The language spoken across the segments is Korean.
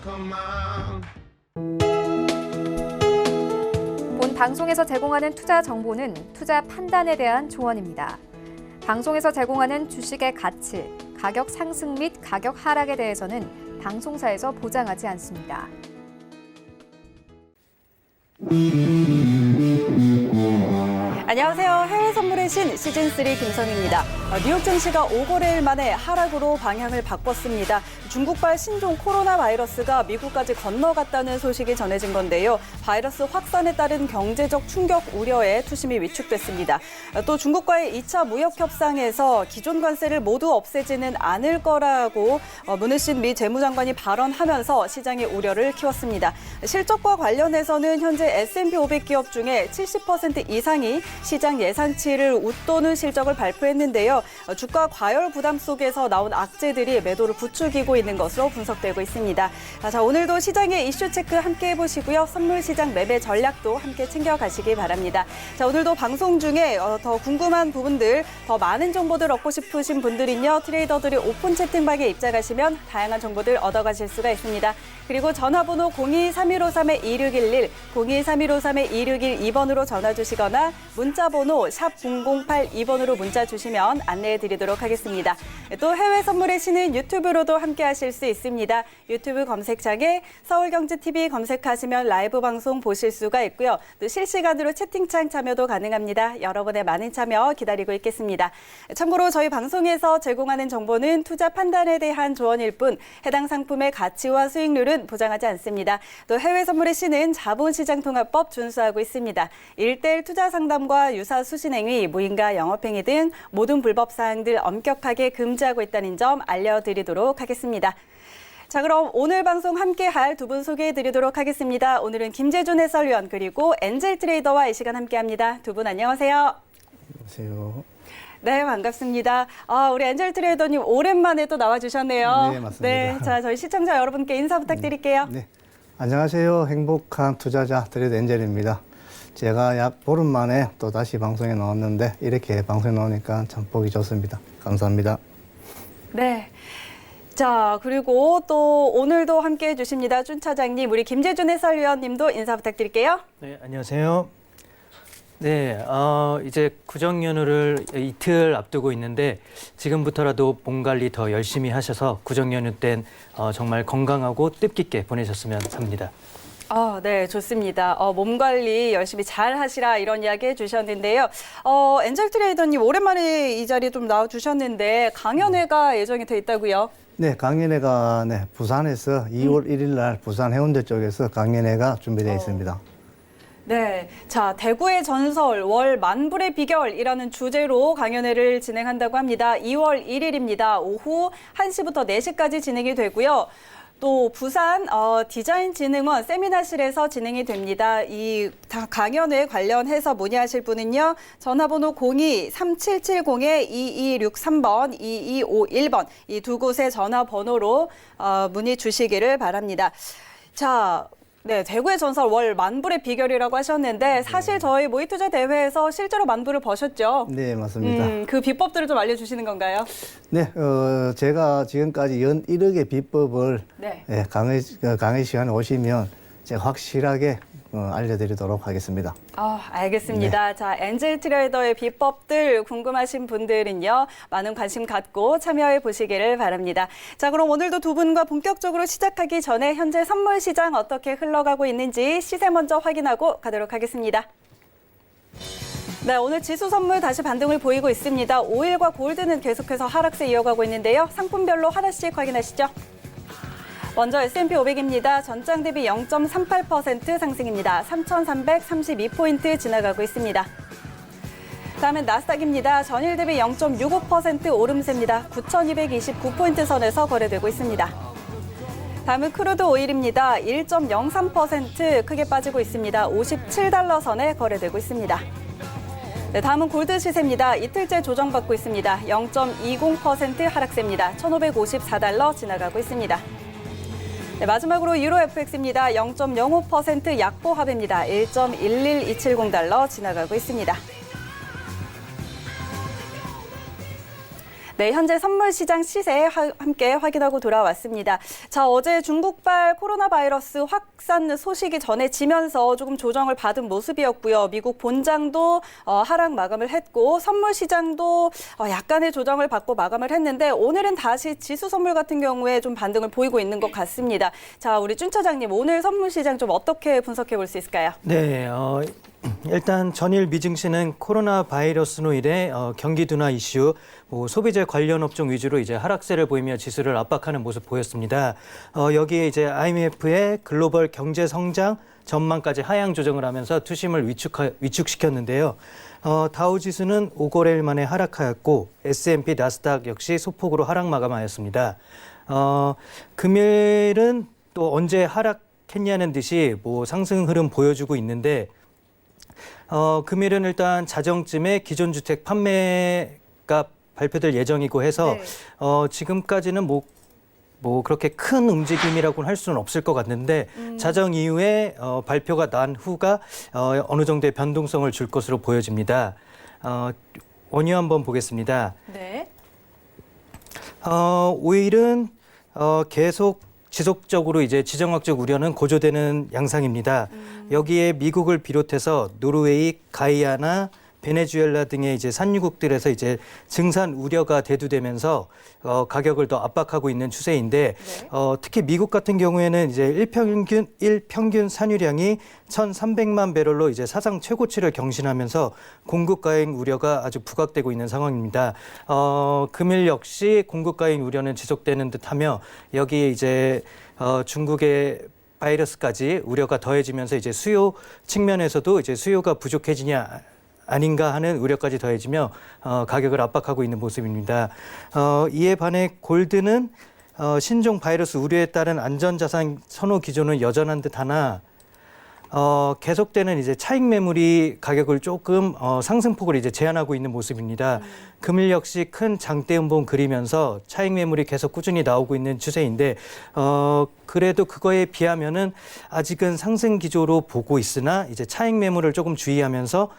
본 방송에서 제공하는 투자 정보는 투자 판단에 대한 조언입니다. 방송에서 제공하는 주식의 가치, 가격 상승 및 가격 하락에 대해서는 방송사에서 보장하지 않습니다. 안녕하세요. 해외 선물의 신 시즌3 김선희입니다. 뉴욕 증시가 5거래일 만에 하락으로 방향을 바꿨습니다. 중국발 신종 코로나 바이러스가 미국까지 건너갔다는 소식이 전해진 건데요. 바이러스 확산에 따른 경제적 충격 우려에 투심이 위축됐습니다. 또 중국과의 2차 무역 협상에서 기존 관세를 모두 없애지는 않을 거라고 문우신 미 재무장관이 발언하면서 시장의 우려를 키웠습니다. 실적과 관련해서는 현재 S&P 500 기업 중에 70% 이상이 시장 예상치를 웃도는 실적을 발표했는데요. 주가 과열 부담 속에서 나온 악재들이 매도를 부추기고 있는 것으로 분석되고 있습니다. 자, 오늘도 시장의 이슈 체크 함께 해보시고요. 선물 시장 매매 전략도 함께 챙겨가시기 바랍니다. 자, 오늘도 방송 중에 더 궁금한 부분들, 더 많은 정보들 얻고 싶으신 분들은요. 트레이더들이 오픈 채팅방에 입장하시면 다양한 정보들 얻어가실 수가 있습니다. 그리고 전화번호 02-3153-2611, 02-3153-2612번으로 전화 주시거나 문자번호 샵 0082번으로 문자 주시면 안내해 드리도록 하겠습니다. 또 해외 선물의 신은 유튜브로도 함께 하실 수 있습니다. 유튜브 검색창에 서울경제TV 검색하시면 라이브 방송 보실 수가 있고요. 또 실시간으로 채팅창 참여도 가능합니다. 여러분의 많은 참여 기다리고 있겠습니다. 참고로 저희 방송에서 제공하는 정보는 투자 판단에 대한 조언일 뿐 해당 상품의 가치와 수익률은 보장하지 않습니다. 또 해외 선물의 신은 자본시장통합법 준수하고 있습니다. 1:1 투자 상담과 유사 수신행위, 무인가 영업행위 등 모든 불법 사항들 엄격하게 금지하고 있다는 점 알려드리도록 하겠습니다. 자, 그럼 오늘 방송 함께할 두 분 소개해드리도록 하겠습니다. 오늘은 김재준 해설위원 그리고 엔젤 트레이더와 이 시간 함께합니다. 두 분 안녕하세요. 안녕하세요. 네, 반갑습니다. 우리 엔젤 트레이더님 오랜만에 또 나와주셨네요. 네, 맞습니다. 네, 자, 저희 시청자 여러분께 인사 부탁드릴게요. 네, 안녕하세요. 행복한 투자자 트레이더 엔젤입니다. 제가 약 보름 만에 또 다시 방송에 나왔는데 이렇게 방송에 나오니까 참 보기 좋습니다. 감사합니다. 네. 자, 그리고 또 오늘도 함께해 주십니다. 준 차장님, 우리 김재준 해설위원님도 인사 부탁드릴게요. 네, 안녕하세요. 네, 이제 구정 연휴를 이틀 앞두고 있는데 지금부터라도 몸 관리 더 열심히 하셔서 구정 연휴 땐 정말 건강하고 뜻깊게 보내셨으면 합니다. 네, 좋습니다. 몸 관리 열심히 잘 하시라 이런 이야기 해주셨는데요. 엔젤 트레이더님 오랜만에 이 자리에 좀 나와주셨는데 강연회가 예정이 돼 있다고요? 네, 강연회가 부산에서 2월 1일 날 부산 해운대 쪽에서 강연회가 준비되어 있습니다. 네, 자, 대구의 전설 월 만불의 비결이라는 주제로 강연회를 진행한다고 합니다. 2월 1일입니다. 오후 1시부터 4시까지 진행이 되고요. 또 부산 디자인진흥원 세미나실에서 진행이 됩니다. 이 강연회 관련해서 문의하실 분은요. 전화번호 02-3770-2263번, 2251번 이 두 곳의 전화번호로 문의 주시기를 바랍니다. 자, 네, 대구의 전설 월 만불의 비결이라고 하셨는데 사실 저희 모의투자 대회에서 실제로 만불을 버셨죠? 네, 맞습니다. 그 비법들을 좀 알려주시는 건가요? 네, 제가 지금까지 연 1억의 비법을 네. 강의 시간에 오시면 제가 확실하게 알려드리도록 하겠습니다. 알겠습니다. 네. 자, 엔젤 트레이더의 비법들 궁금하신 분들은요, 많은 관심 갖고 참여해 보시기를 바랍니다. 자, 그럼 오늘도 두 분과 본격적으로 시작하기 전에 현재 선물 시장 어떻게 흘러가고 있는지 시세 먼저 확인하고 가도록 하겠습니다. 네, 오늘 지수 선물 다시 반등을 보이고 있습니다. 오일과 골드는 계속해서 하락세 이어가고 있는데요. 상품별로 하나씩 확인하시죠. 먼저 S&P 500입니다. 전장 대비 0.38% 상승입니다. 3,332포인트 지나가고 있습니다. 다음은 나스닥입니다. 전일 대비 0.65% 오름세입니다. 9,229포인트 선에서 거래되고 있습니다. 다음은 크루드 오일입니다. 1.03% 크게 빠지고 있습니다. 57달러 선에 거래되고 있습니다. 네, 다음은 골드 시세입니다. 이틀째 조정받고 있습니다. 0.20% 하락세입니다. 1,554달러 지나가고 있습니다. 네, 마지막으로 유로 FX입니다. 0.05% 약보합입니다. 1.11270달러 지나가고 있습니다. 네, 현재 선물 시장 시세 함께 확인하고 돌아왔습니다. 자, 어제 중국발 코로나 바이러스 확산 소식이 전해지면서 조금 조정을 받은 모습이었고요. 미국 본장도 하락 마감을 했고 선물 시장도 약간의 조정을 받고 마감을 했는데 오늘은 다시 지수 선물 같은 경우에 좀 반등을 보이고 있는 것 같습니다. 자, 우리 준 차장님, 오늘 선물 시장 좀 어떻게 분석해 볼 수 있을까요? 네, 일단 전일 미증시는 코로나 바이러스로 인해 경기 둔화 이슈, 소비재 관련 업종 위주로 이제 하락세를 보이며 지수를 압박하는 모습 보였습니다. 여기에 이제 IMF의 글로벌 경제 성장 전망까지 하향 조정을 하면서 투심을 위축시켰는데요. 다우 지수는 5거래일 만에 하락하였고 S&P 나스닥 역시 소폭으로 하락 마감하였습니다. 금일은 또 언제 하락했냐는 듯이 상승 흐름 보여주고 있는데 금일은 일단 자정쯤에 기존 주택 판매가 발표될 예정이고 해서 네. 지금까지는 그렇게 큰 움직임이라고는 할 수는 없을 것 같는데 자정 이후에 발표가 난 후가 어느 정도의 변동성을 줄 것으로 보여집니다. 원유 한번 보겠습니다. 네. 5일은 계속 지속적으로 이제 지정학적 우려는 고조되는 양상입니다. 여기에 미국을 비롯해서 노르웨이, 가이아나, 베네수엘라 등의 이제 산유국들에서 이제 증산 우려가 대두되면서 가격을 더 압박하고 있는 추세인데 네. 특히 미국 같은 경우에는 이제 일평균 산유량이 1,300만 배럴로 이제 사상 최고치를 경신하면서 공급 과잉 우려가 아주 부각되고 있는 상황입니다. 금일 역시 공급 과잉 우려는 지속되는 듯하며 여기에 이제 중국의 바이러스까지 우려가 더해지면서 이제 수요 측면에서도 이제 수요가 부족해지냐 아닌가 하는 우려까지 더해지며 가격을 압박하고 있는 모습입니다. 이에 반해 골드는 신종 바이러스 우려에 따른 안전자산 선호 기조는 여전한 듯하나 계속되는 이제 차익 매물이 가격을 조금 상승폭을 이제 제한하고 있는 모습입니다. 금일 역시 큰 장대 음봉 그리면서 차익 매물이 계속 꾸준히 나오고 있는 추세인데 그래도 그거에 비하면은 아직은 상승 기조로 보고 있으나 이제 차익 매물을 조금 주의하면서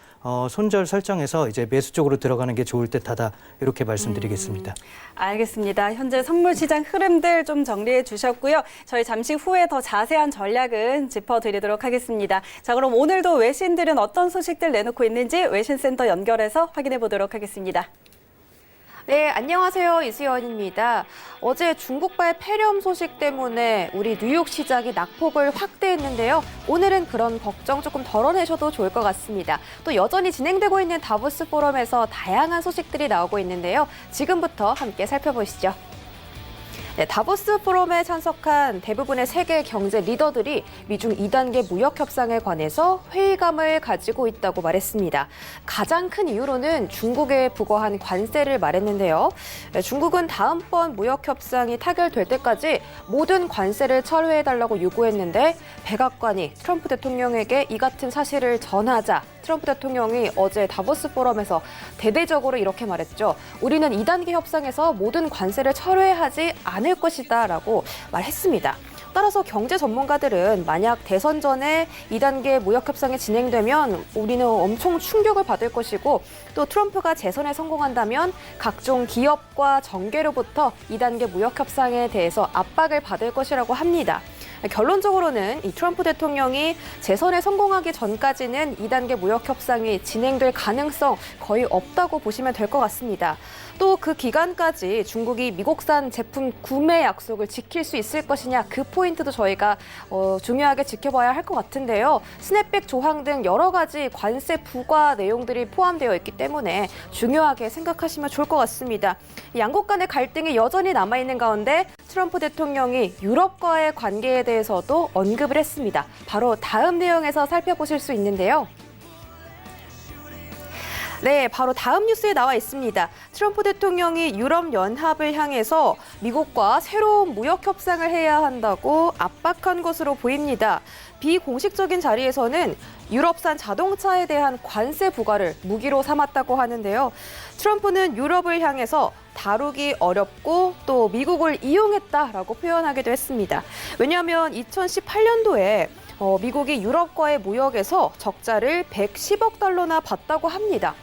손절 설정해서 이제 매수 쪽으로 들어가는 게 좋을 듯하다 이렇게 말씀드리겠습니다. 알겠습니다. 현재 선물 시장 흐름들 좀 정리해 주셨고요. 저희 잠시 후에 더 자세한 전략은 짚어드리도록 하겠습니다. 자, 그럼 오늘도 외신들은 어떤 소식들 내놓고 있는지 외신센터 연결해서 확인해 보도록 하겠습니다. 네, 안녕하세요. 이수연입니다. 어제 중국발 폐렴 소식 때문에 우리 뉴욕 시장이 낙폭을 확대했는데요. 오늘은 그런 걱정 조금 덜어내셔도 좋을 것 같습니다. 또 여전히 진행되고 있는 다보스 포럼에서 다양한 소식들이 나오고 있는데요. 지금부터 함께 살펴보시죠. 네, 다보스 포럼에 참석한 대부분의 세계 경제 리더들이 미중 2단계 무역 협상에 관해서 회의감을 가지고 있다고 말했습니다. 가장 큰 이유로는 중국에 부과한 관세를 말했는데요. 네, 중국은 다음번 무역 협상이 타결될 때까지 모든 관세를 철회해달라고 요구했는데 백악관이 트럼프 대통령에게 이 같은 사실을 전하자 트럼프 대통령이 어제 다보스 포럼에서 대대적으로 이렇게 말했죠. 우리는 2단계 협상에서 모든 관세를 철회하지 않을 것이다 라고 말했습니다. 따라서 경제 전문가들은 만약 대선 전에 2단계 무역 협상이 진행되면 우리는 엄청 충격을 받을 것이고 또 트럼프가 재선에 성공한다면 각종 기업과 정계로부터 2단계 무역 협상에 대해서 압박을 받을 것이라고 합니다. 결론적으로는 이 트럼프 대통령이 재선에 성공하기 전까지는 2단계 무역 협상이 진행될 가능성 거의 없다고 보시면 될 것 같습니다. 또 그 기간까지 중국이 미국산 제품 구매 약속을 지킬 수 있을 것이냐 그 포인트도 저희가 중요하게 지켜봐야 할 것 같은데요. 스냅백 조항 등 여러 가지 관세 부과 내용들이 포함되어 있기 때문에 중요하게 생각하시면 좋을 것 같습니다. 양국 간의 갈등이 여전히 남아있는 가운데 트럼프 대통령이 유럽과의 관계에 대해서도 언급을 했습니다. 바로 다음 내용에서 살펴보실 수 있는데요. 네, 바로 다음 뉴스에 나와 있습니다. 트럼프 대통령이 유럽연합을 향해서 미국과 새로운 무역 협상을 해야 한다고 압박한 것으로 보입니다. 비공식적인 자리에서는 유럽산 자동차에 대한 관세 부과를 무기로 삼았다고 하는데요. 트럼프는 유럽을 향해서 다루기 어렵고 또 미국을 이용했다라고 표현하기도 했습니다. 왜냐하면 2018년도에 미국이 유럽과의 무역에서 적자를 110억 달러나 봤다고 합니다.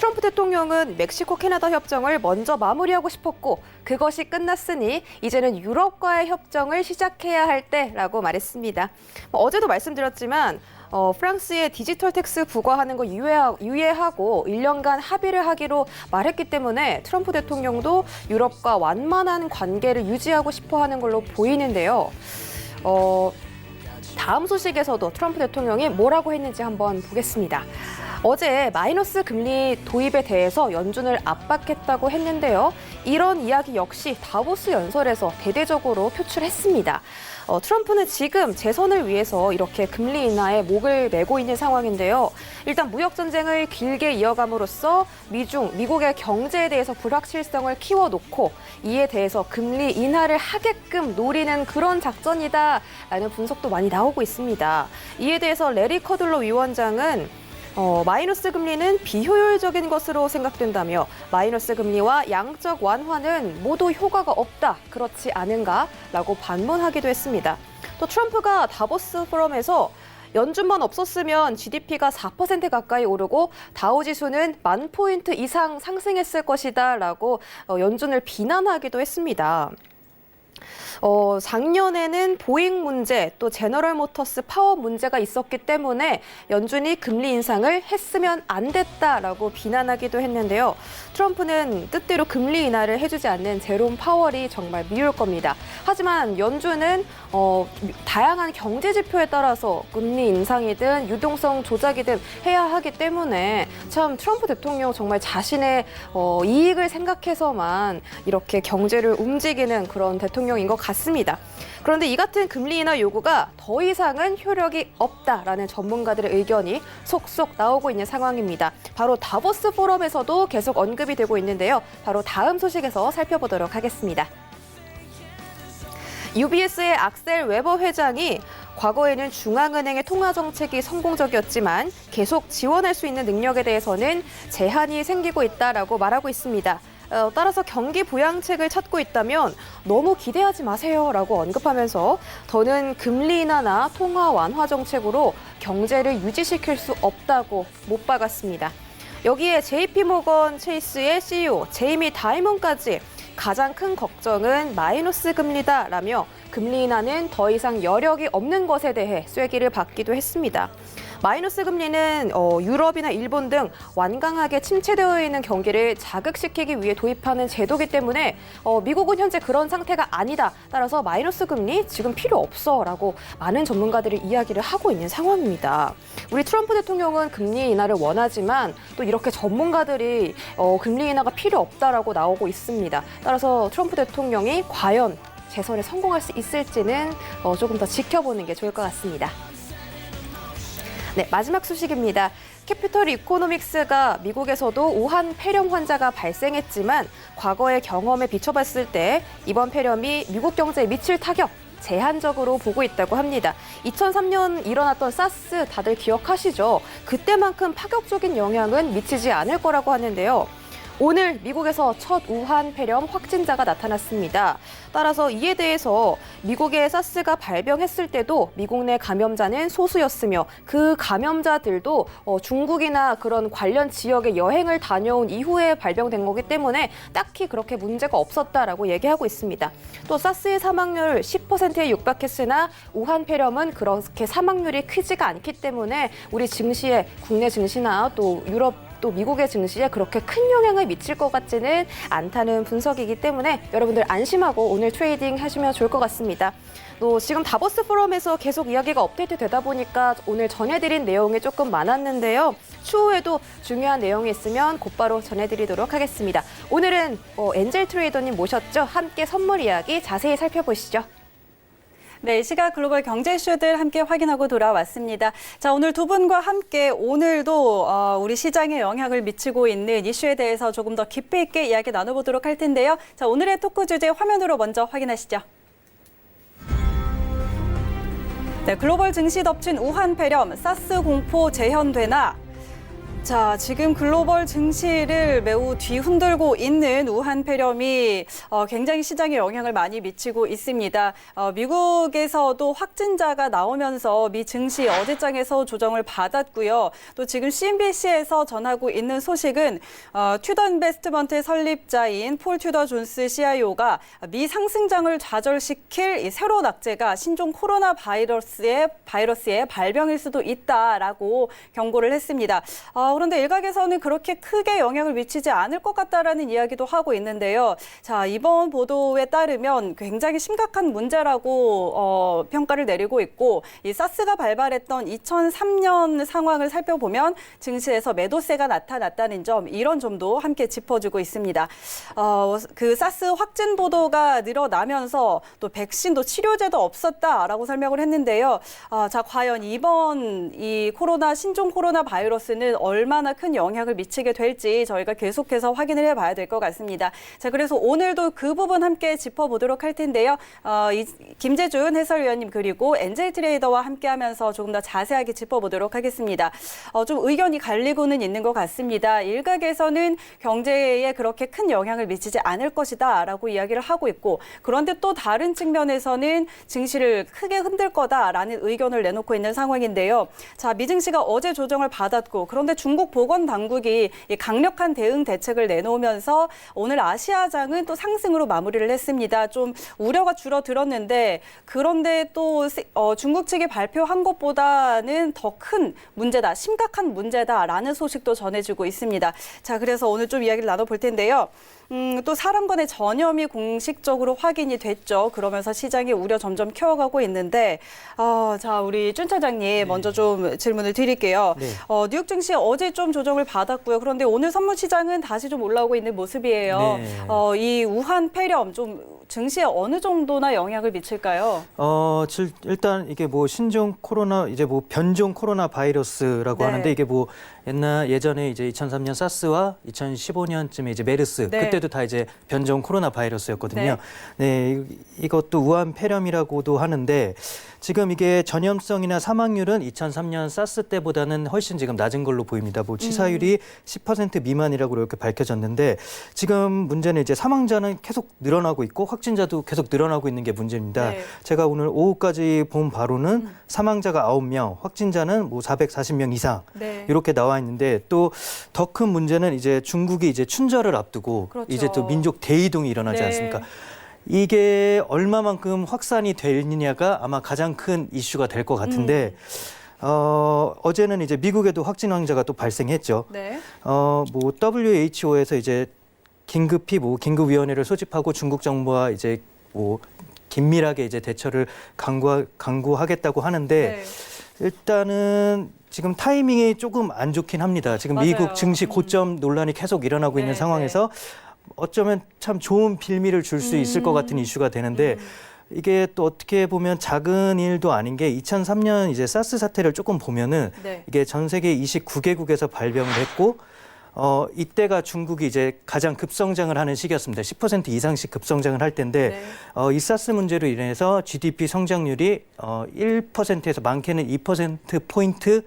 트럼프 대통령은 멕시코 캐나다 협정을 먼저 마무리하고 싶었고 그것이 끝났으니 이제는 유럽과의 협정을 시작해야 할 때라고 말했습니다. 어제도 말씀드렸지만 프랑스의 디지털 텍스 부과하는 거 유예하고 1년간 합의를 하기로 말했기 때문에 트럼프 대통령도 유럽과 완만한 관계를 유지하고 싶어 하는 걸로 보이는데요. 다음 소식에서도 트럼프 대통령이 뭐라고 했는지 한번 보겠습니다. 어제 마이너스 금리 도입에 대해서 연준을 압박했다고 했는데요. 이런 이야기 역시 다보스 연설에서 대대적으로 표출했습니다. 트럼프는 지금 재선을 위해서 이렇게 금리 인하에 목을 메고 있는 상황인데요. 일단 무역 전쟁을 길게 이어감으로써 미국의 경제에 대해서 불확실성을 키워놓고 이에 대해서 금리 인하를 하게끔 노리는 그런 작전이다라는 분석도 많이 나오고 있습니다. 이에 대해서 레리 커들로 위원장은 마이너스 금리는 비효율적인 것으로 생각된다며 마이너스 금리와 양적 완화는 모두 효과가 없다, 그렇지 않은가라고 반문하기도 했습니다. 또 트럼프가 다보스 포럼에서 연준만 없었으면 GDP가 4% 가까이 오르고 다우지수는 10,000포인트 이상 상승했을 것이다라고 연준을 비난하기도 했습니다. 작년에는 보잉 문제 또 제너럴 모터스 파업 문제가 있었기 때문에 연준이 금리 인상을 했으면 안 됐다라고 비난하기도 했는데요. 트럼프는 뜻대로 금리 인하를 해주지 않는 제롬 파월이 정말 미울 겁니다. 하지만 연준은 다양한 경제 지표에 따라서 금리 인상이든 유동성 조작이든 해야 하기 때문에 참 트럼프 대통령 정말 자신의 이익을 생각해서만 이렇게 경제를 움직이는 그런 대통령인 것 같습니다. 그런데 이 같은 금리 인하 요구가 더 이상은 효력이 없다라는 전문가들의 의견이 속속 나오고 있는 상황입니다. 바로 다보스 포럼에서도 계속 언급이 되고 있는데요. 바로 다음 소식에서 살펴보도록 하겠습니다. UBS의 악셀 웨버 회장이 과거에는 중앙은행의 통화 정책이 성공적이었지만 계속 지원할 수 있는 능력에 대해서는 제한이 생기고 있다라고 말하고 있습니다. 따라서 경기 부양책을 찾고 있다면 너무 기대하지 마세요라고 언급하면서 더는 금리 인하나 통화 완화 정책으로 경제를 유지시킬 수 없다고 못 박았습니다. 여기에 JP모건 체이스의 CEO 제이미 다이먼까지 가장 큰 걱정은 마이너스 금리다라며 금리 인하는 더 이상 여력이 없는 것에 대해 쐐기를 받기도 했습니다. 마이너스 금리는 유럽이나 일본 등 완강하게 침체되어 있는 경기를 자극시키기 위해 도입하는 제도이기 때문에 미국은 현재 그런 상태가 아니다. 따라서 마이너스 금리 지금 필요 없어라고 많은 전문가들이 이야기를 하고 있는 상황입니다. 우리 트럼프 대통령은 금리 인하를 원하지만 또 이렇게 전문가들이 금리 인하가 필요 없다라고 나오고 있습니다. 따라서 트럼프 대통령이 과연 재선에 성공할 수 있을지는 조금 더 지켜보는 게 좋을 것 같습니다. 네, 마지막 소식입니다. 캐피털 이코노믹스가 미국에서도 우한 폐렴 환자가 발생했지만 과거의 경험에 비춰봤을 때 이번 폐렴이 미국 경제에 미칠 타격 제한적으로 보고 있다고 합니다. 2003년 일어났던 사스 다들 기억하시죠? 그때만큼 파격적인 영향은 미치지 않을 거라고 하는데요. 오늘 미국에서 첫 우한 폐렴 확진자가 나타났습니다. 따라서 이에 대해서 미국의 사스가 발병했을 때도 미국 내 감염자는 소수였으며 그 감염자들도 중국이나 그런 관련 지역에 여행을 다녀온 이후에 발병된 거기 때문에 딱히 그렇게 문제가 없었다라고 얘기하고 있습니다. 또 사스의 사망률 10%에 육박했으나 우한 폐렴은 그렇게 사망률이 크지가 않기 때문에 우리 증시에 국내 증시나 또 유럽 또 미국의 증시에 그렇게 큰 영향을 미칠 것 같지는 않다는 분석이기 때문에 여러분들 안심하고 오늘 트레이딩 하시면 좋을 것 같습니다. 또 지금 다보스 포럼에서 계속 이야기가 업데이트 되다 보니까 오늘 전해드린 내용이 조금 많았는데요. 추후에도 중요한 내용이 있으면 곧바로 전해드리도록 하겠습니다. 오늘은 엔젤 트레이더님 모셨죠? 함께 선물 이야기 자세히 살펴보시죠. 네, 이 시각 글로벌 경제 이슈들 함께 확인하고 돌아왔습니다. 자, 오늘 두 분과 함께 오늘도 우리 시장에 영향을 미치고 있는 이슈에 대해서 조금 더 깊이 있게 이야기 나눠보도록 할 텐데요. 자, 오늘의 토크 주제 화면으로 먼저 확인하시죠. 네, 글로벌 증시 덮친 우한 폐렴, 사스 공포 재현되나? 자, 지금 글로벌 증시를 매우 뒤흔들고 있는 우한 폐렴이 굉장히 시장에 영향을 많이 미치고 있습니다. 미국에서도 확진자가 나오면서 미 증시 어제장에서 조정을 받았고요. 또 지금 CNBC에서 전하고 있는 소식은 튜더 인베스트먼트의 설립자인 폴 튜더 존스 CIO가 미 상승장을 좌절시킬 이 새로운 악재가 신종 코로나 바이러스의 발병일 수도 있다라고 경고를 했습니다. 그런데 일각에서는 그렇게 크게 영향을 미치지 않을 것 같다라는 이야기도 하고 있는데요. 자, 이번 보도에 따르면 굉장히 심각한 문제라고 평가를 내리고 있고 이 사스가 발발했던 2003년 상황을 살펴보면 증시에서 매도세가 나타났다는 점, 이런 점도 함께 짚어주고 있습니다. 그 사스 확진 보도가 늘어나면서 또 백신도 치료제도 없었다라고 설명을 했는데요. 자, 과연 이번 이 신종 코로나 바이러스는 얼마나 큰 영향을 미치게 될지 저희가 계속해서 확인을 해봐야 될 것 같습니다. 자, 그래서 오늘도 그 부분 함께 짚어보도록 할 텐데요. 김재준 해설위원님 그리고 엔젤 트레이더와 함께하면서 조금 더 자세하게 짚어보도록 하겠습니다. 좀 의견이 갈리고는 있는 것 같습니다. 일각에서는 경제에 그렇게 큰 영향을 미치지 않을 것이다라고 이야기를 하고 있고, 그런데 또 다른 측면에서는 증시를 크게 흔들 거다라는 의견을 내놓고 있는 상황인데요. 자, 미증시가 어제 조정을 받았고, 그런데 중국 보건당국이 강력한 대응 대책을 내놓으면서 오늘 아시아장은 또 상승으로 마무리를 했습니다. 좀 우려가 줄어들었는데, 그런데 또 중국 측이 발표한 것보다는 더 큰 문제다, 심각한 문제다라는 소식도 전해지고 있습니다. 자, 그래서 오늘 좀 이야기를 나눠볼 텐데요. 또 사람 간의 전염이 공식적으로 확인이 됐죠. 그러면서 시장의 우려 점점 키워가고 있는데, 자, 우리 준 차장님 먼저 좀 질문을 드릴게요. 네. 뉴욕 증시 어제 좀 조정을 받았고요. 그런데 오늘 선물 시장은 다시 좀 올라오고 있는 모습이에요. 네. 이 우한 폐렴 좀 증시에 어느 정도나 영향을 미칠까요? 일단 이게 뭐 신종 코로나, 이제 뭐 변종 코로나 바이러스라고 네. 하는데, 이게 뭐 예전에 이제 2003년 사스와 2015년쯤에 이제 메르스, 네. 그때도 다 이제 변종 코로나 바이러스였거든요. 네, 이것도 우한 폐렴이라고도 하는데, 지금 이게 전염성이나 사망률은 2003년 사스 때보다는 훨씬 지금 낮은 걸로 보입니다. 뭐 치사율이 10% 미만이라고 이렇게 밝혀졌는데, 지금 문제는 이제 사망자는 계속 늘어나고 있고 확진자도 계속 늘어나고 있는 게 문제입니다. 네. 제가 오늘 오후까지 본 바로는 사망자가 9명, 확진자는 뭐 440명 이상 네. 이렇게 나와 있는데, 또 더 큰 문제는 이제 중국이 이제 춘절을 앞두고 그렇죠. 이제 또 민족 대이동이 일어나지 네. 않습니까? 이게 얼마만큼 확산이 되느냐가 아마 가장 큰 이슈가 될 것 같은데, 어제는 이제 미국에도 확진 환자가 또 발생했죠. 네. 뭐 WHO에서 이제 긴급히 뭐 긴급위원회를 소집하고 중국 정부와 이제 뭐 긴밀하게 이제 대처를 강구하겠다고 하는데, 네. 일단은 지금 타이밍이 조금 안 좋긴 합니다. 지금 맞아요. 미국 증시 고점 논란이 계속 일어나고 있는 네, 상황에서 어쩌면 참 좋은 빌미를 줄 수 있을 것 같은 이슈가 되는데, 이게 또 어떻게 보면 작은 일도 아닌 게 2003년 이제 사스 사태를 조금 보면은 네. 이게 전 세계 29개국에서 발병을 했고, 이때가 중국이 이제 가장 급성장을 하는 시기였습니다. 10% 이상씩 급성장을 할 때인데, 이 사스 문제로 인해서 GDP 성장률이 1%에서 많게는 2%포인트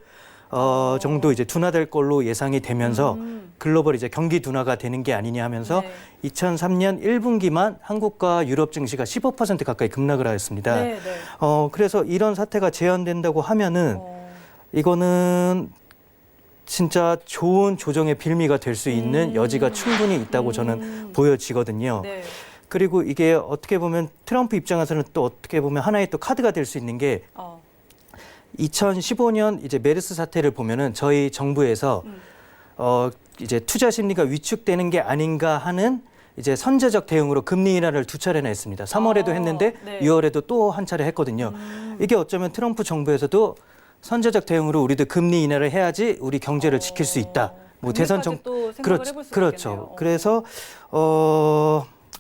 정도 이제 둔화될 걸로 예상이 되면서 글로벌 이제 경기 둔화가 되는 게 아니냐 하면서 네. 2003년 1분기만 한국과 유럽 증시가 15% 가까이 급락을 하였습니다. 네, 네. 그래서 이런 사태가 재현된다고 하면은 이거는 진짜 좋은 조정의 빌미가 될 수 있는 여지가 충분히 있다고 저는 보여지거든요. 네. 그리고 이게 어떻게 보면 트럼프 입장에서는 또 어떻게 보면 하나의 또 카드가 될 수 있는 게, 2015년 이제 메르스 사태를 보면은 저희 정부에서 이제 투자 심리가 위축되는 게 아닌가 하는 이제 선제적 대응으로 금리 인하를 2차례나 했습니다. 3월에도 했는데 네. 6월에도 또 한 차례 했거든요. 이게 어쩌면 트럼프 정부에서도 선제적 대응으로 우리도 금리 인하를 해야지 우리 경제를 지킬 수 있다. 뭐 대선 정 또 생각을 해볼 수가 그렇죠. 있겠네요. 그래서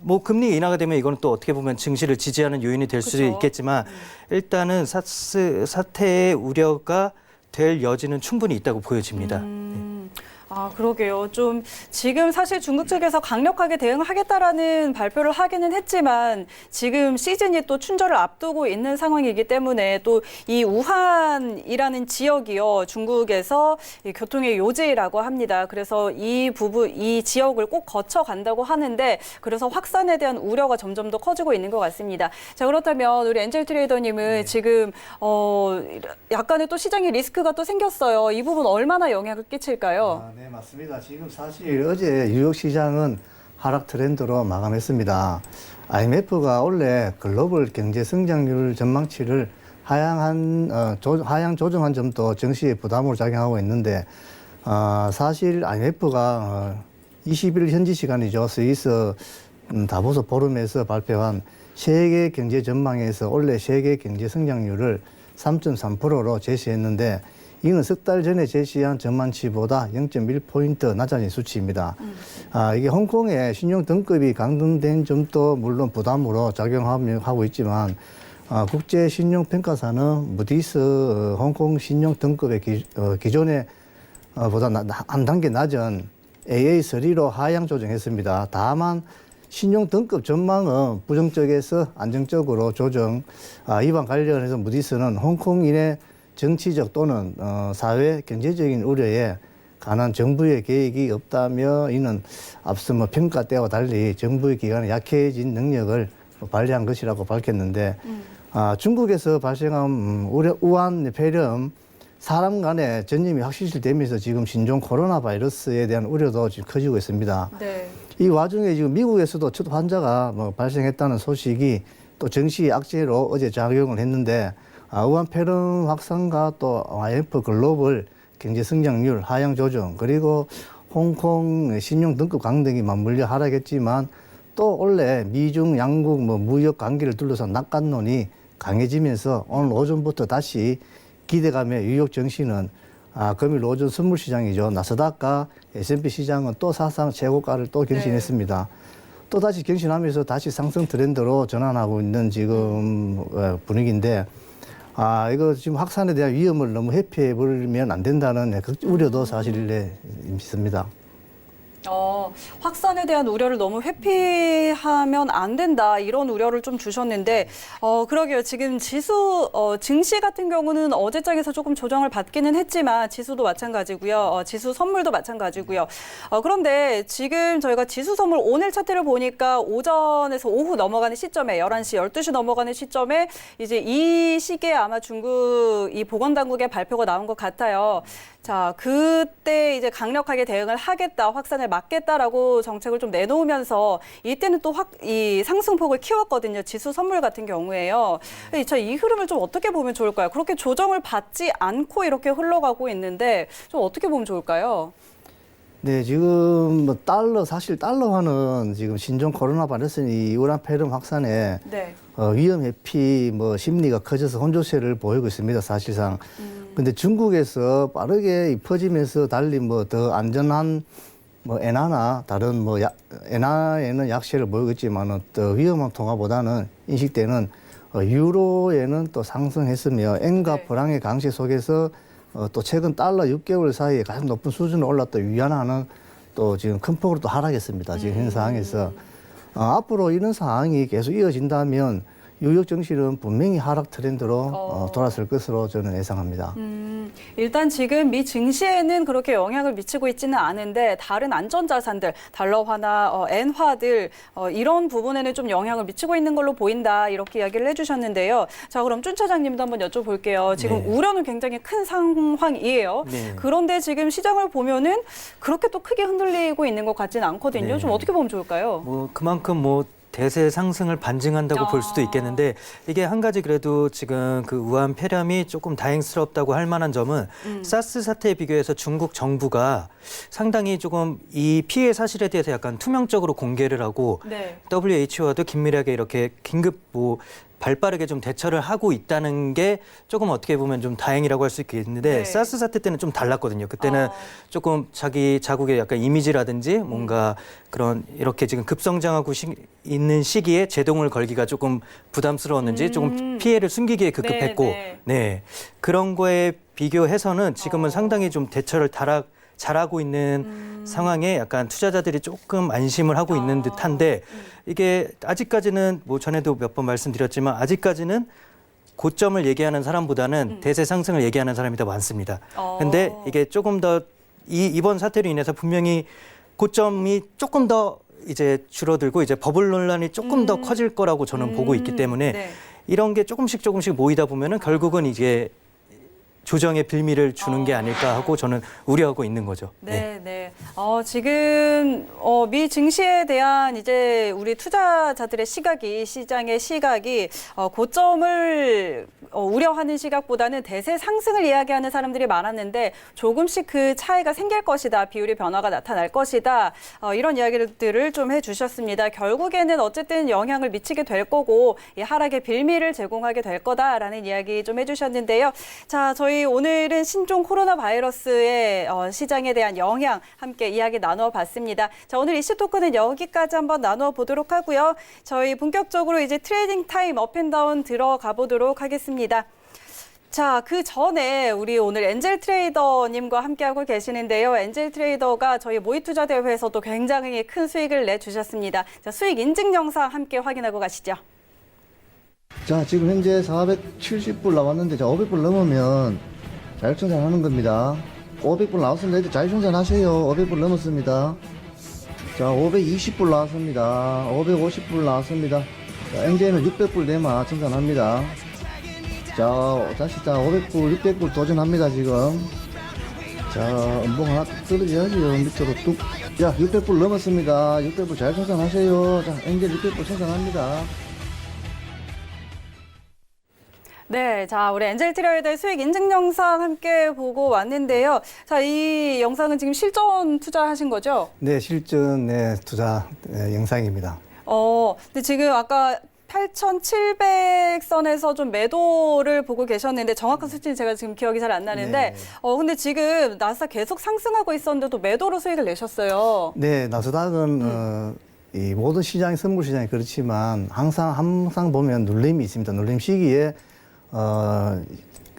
뭐 금리 인하가 되면 이거는 또 어떻게 보면 증시를 지지하는 요인이 될 수도 그렇죠. 있겠지만, 일단은 사스 사태의 우려가 될 여지는 충분히 있다고 보여집니다. 아, 그러게요. 좀 지금 사실 중국 측에서 강력하게 대응하겠다라는 발표를 하기는 했지만 지금 시즌이 또 춘절을 앞두고 있는 상황이기 때문에 또 이 우한이라는 지역이요. 중국에서 이 교통의 요지라고 합니다. 그래서 이 지역을 꼭 거쳐 간다고 하는데 그래서 확산에 대한 우려가 점점 더 커지고 있는 것 같습니다. 자, 그렇다면 우리 엔젤 트레이더님은 지금 약간의 또 시장의 리스크가 또 생겼어요. 이 부분 얼마나 영향을 끼칠까요? 네, 맞습니다. 지금 사실 어제 뉴욕 시장은 하락 트렌드로 마감했습니다. IMF가 원래 글로벌 경제 성장률 전망치를 하향 조정한 점도 증시의 부담으로 작용하고 있는데 사실 IMF가 20일 현지 시간이죠. 스위스 다보스 포럼에서 발표한 세계 경제 전망에서 원래 세계 경제 성장률을 3.3%로 제시했는데 이는 석 달 전에 제시한 전망치보다 0.1포인트 낮아진 수치입니다. 이게 홍콩의 신용 등급이 강등된 점도 물론 부담으로 작용하고 있지만 국제 신용 평가사는 무디스 홍콩 신용 등급의 기존에 보다 한 단계 낮은 AA3로 하향 조정했습니다. 다만 신용 등급 전망은 부정적에서 안정적으로 조정. 이와 관련해서 무디스는 홍콩인의 정치적 또는 사회 경제적인 우려에 관한 정부의 계획이 없다며 이는 앞서 평가 때와 달리 정부의 기관의 약해진 능력을 발휘한 것이라고 밝혔는데 중국에서 발생한 우한 폐렴 사람 간의 전염이 확실시되면서 지금 신종 코로나 바이러스에 대한 우려도 지금 커지고 있습니다. 네. 이 와중에 지금 미국에서도 첫 환자가 발생했다는 소식이 또 정시 악재로 어제 작용을 했는데 우한 폐렴 확산과 또 IMF 글로벌 경제 성장률 하향 조정 그리고 홍콩 신용 등급 강등이 맞물려 하락했지만 또 원래 미중 양국 무역 관계를 둘러싼 낙관론이 강해지면서 오늘 오전부터 다시 기대감에 뉴욕 증시는 금일 오전 선물 시장이죠. 나스닥과 S&P 시장은 또 사상 최고가를 또 경신했습니다. 또 다시 경신하면서 다시 상승 트렌드로 전환하고 있는 지금 분위기인데 이거 지금 확산에 대한 위험을 너무 회피해 버리면 안 된다는 우려도 사실 있습니다. 확산에 대한 우려를 너무 회피하면 안 된다 이런 우려를 좀 주셨는데 그러게요. 지금 증시 같은 경우는 어제장에서 조금 조정을 받기는 했지만 지수도 마찬가지고요. 지수 선물도 마찬가지고요. 그런데 지금 저희가 지수 선물 오늘 차트를 보니까 오전에서 오후 넘어가는 시점에 11시, 12시 넘어가는 시점에 이제 이 시기에 아마 중국 이 보건당국의 발표가 나온 것 같아요. 자, 그때 이제 강력하게 대응을 하겠다, 확산을 막겠다라고 정책을 좀 내놓으면서 이때는 또 이 상승폭을 키웠거든요. 지수 선물 같은 경우에요. 자, 이 흐름을 좀 어떻게 보면 좋을까요? 그렇게 조정을 받지 않고 이렇게 흘러가고 있는데 좀 어떻게 보면 좋을까요? 네, 지금 사실 달러화는 지금 신종 코로나 바이러스니 우한 폐렴 확산에 네. 위험 회피 심리가 커져서 혼조세를 보이고 있습니다. 사실상. 근데 중국에서 빠르게 퍼지면서 달리 더 안전한 엔화나 다른 엔화에는 약세를 보이고 있지만은 더 위험한 통화보다는 인식되는 유로에는 또 상승했으며 엔과 프랑의 강세 속에서 또 최근 달러 6개월 사이에 가장 높은 수준에 올랐다 위안화는 또 지금 큰 폭으로 또 하락했습니다. 지금 현 상황에서 앞으로 이런 상황이 계속 이어진다면 뉴욕 증시는 분명히 하락 트렌드로 돌아설 것으로 저는 예상합니다. 일단 지금 미 증시에는 그렇게 영향을 미치고 있지는 않은데 다른 안전자산들, 달러화나 엔화들 이런 부분에는 좀 영향을 미치고 있는 걸로 보인다 이렇게 이야기를 해주셨는데요. 자, 그럼 준 차장님도 한번 여쭤볼게요. 지금 우려는 굉장히 큰 상황이에요. 네. 그런데 지금 시장을 보면은 그렇게 또 크게 흔들리고 있는 것 같지는 않거든요. 네. 좀 어떻게 보면 좋을까요? 그만큼 대세 상승을 반증한다고 볼 수도 있겠는데 이게 한 가지 그래도 지금 그 우한 폐렴이 조금 다행스럽다고 할 만한 점은 사스 사태에 비교해서 중국 정부가 상당히 조금 이 피해 사실에 대해서 약간 투명적으로 공개를 하고 네. WHO와도 긴밀하게 이렇게 긴급 발빠르게 좀 대처를 하고 있다는 게 조금 어떻게 보면 좀 다행이라고 할 수 있겠는데 네. 사스 사태 때는 좀 달랐거든요. 그때는 조금 자기 자국의 약간 이미지라든지 뭔가 그런 이렇게 지금 급성장하고 있는 시기에 제동을 걸기가 조금 부담스러웠는지 조금 피해를 숨기기에 급급했고 네. 네. 그런 거에 비교해서는 지금은 상당히 좀 대처를 잘하고 있는 상황에 약간 투자자들이 조금 안심을 하고 있는 듯한데 이게 아직까지는 뭐 전에도 몇 번 말씀드렸지만 아직까지는 고점을 얘기하는 사람보다는 대세 상승을 얘기하는 사람이 더 많습니다. 근데 이게 조금 더 이번 사태로 인해서 분명히 고점이 조금 더 이제 줄어들고 이제 버블 논란이 조금 더 커질 거라고 저는 보고 있기 때문에 네. 이런 게 조금씩 모이다 보면은 결국은 이제 조정의 빌미를 주는 게 아닐까 하고 저는 우려하고 있는 거죠. 네, 네. 지금 미 증시에 대한 이제 우리 투자자들의 시각이 시장의 시각이 고점을 우려하는 시각보다는 대세 상승을 이야기하는 사람들이 많았는데 조금씩 그 차이가 생길 것이다. 비율의 변화가 나타날 것이다. 이런 이야기들을 좀 해주셨습니다. 결국에는 어쨌든 영향을 미치게 될 거고 이 하락의 빌미를 제공하게 될 거다라는 이야기 좀 해주셨는데요. 자, 저희 오늘은 신종 코로나 바이러스의 시장에 대한 영향 함께 이야기 나누어 봤습니다. 자, 오늘 이슈 토크는 여기까지 한번 나누어 보도록 하고요. 저희 본격적으로 이제 트레이딩 타임 업앤다운 들어가 보도록 하겠습니다. 자, 그 전에 우리 오늘 엔젤 트레이더님과 함께하고 계시는데요. 엔젤 트레이더가 저희 모의투자 대회에서도 굉장히 큰 수익을 내주셨습니다. 자, 수익 인증 영상 함께 확인하고 가시죠. 자, 지금 현재 470불 나왔는데, 자, 500불 넘으면 자율청산 하는 겁니다. 500불 나왔습니다. 이제 자율청산 하세요. 500불 넘었습니다. 자, 520불 나왔습니다. 550불 나왔습니다. 자, 엔젤은 600불 내만 청산합니다. 자, 다시 500불, 600불 도전합니다, 지금. 자, 음봉 하나 뚝 떨어져야지요. 밑으로 뚝. 자, 600불 넘었습니다. 600불 자율청산 하세요. 자, 엔젤 600불 청산합니다. 네, 자, 우리 엔젤 트레이더의 수익 인증 영상 함께 보고 왔는데요. 자, 이 영상은 지금 실전 투자하신 거죠? 네, 실전 투자 영상입니다. 근데 지금 아까 8,700선에서 좀 매도를 보고 계셨는데 정확한 수치는 제가 지금 기억이 잘 안 나는데 네. 근데 지금 나스닥 계속 상승하고 있었는데도 매도로 수익을 내셨어요. 네, 나스닥은 이 모든 시장이 선물 시장이 그렇지만 항상 보면 눌림이 있습니다. 눌림 시기에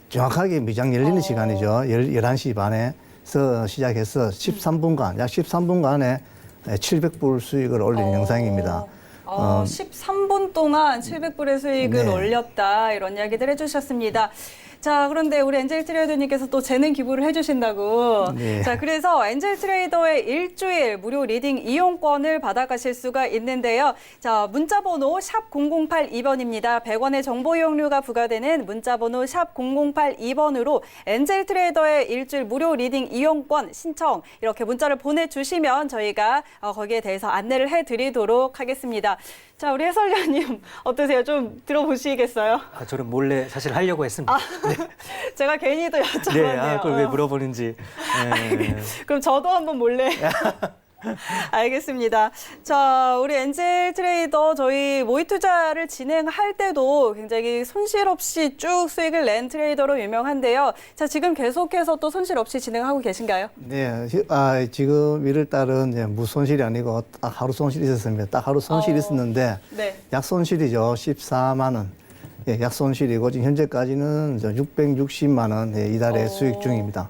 정확하게 미장 열리는 시간이죠. 11시 반에서 시작해서 13분간, 약 13분간에 700불 수익을 올린 영상입니다. 13분 동안 700불의 수익을 네. 올렸다 이런 이야기들 해주셨습니다. 자, 그런데 우리 엔젤 트레이더님께서 또 재능 기부를 해주신다고. 네. 자, 그래서 엔젤 트레이더의 일주일 무료 리딩 이용권을 받아가실 수가 있는데요. 자, 문자번호 샵 0082번입니다. 100원의 정보 이용료가 부과되는 문자번호 샵 0082번으로 엔젤 트레이더의 일주일 무료 리딩 이용권 신청 이렇게 문자를 보내주시면 저희가 거기에 대해서 안내를 해드리도록 하겠습니다. 자, 우리 해설위원님 어떠세요? 좀 들어보시겠어요? 저는 몰래 사실 하려고 했습니다. 네. 제가 괜히 또 여쭤봤네요. 네, 그걸 왜 물어보는지. 네. 그럼 저도 한번 몰래. 알겠습니다. 자, 우리 엔젤 트레이더 저희 모의 투자를 진행할 때도 굉장히 손실 없이 쭉 수익을 낸 트레이더로 유명한데요. 자, 지금 계속해서 또 손실 없이 진행하고 계신가요? 네, 지금 1월 달은 이제 무손실이 아니고 딱 하루 손실이 있었습니다. 딱 하루 손실이 있었는데 네. 약 손실이죠. 14만 원. 예, 약 손실이고 지금 현재까지는 660만 원 이달에 수익 중입니다.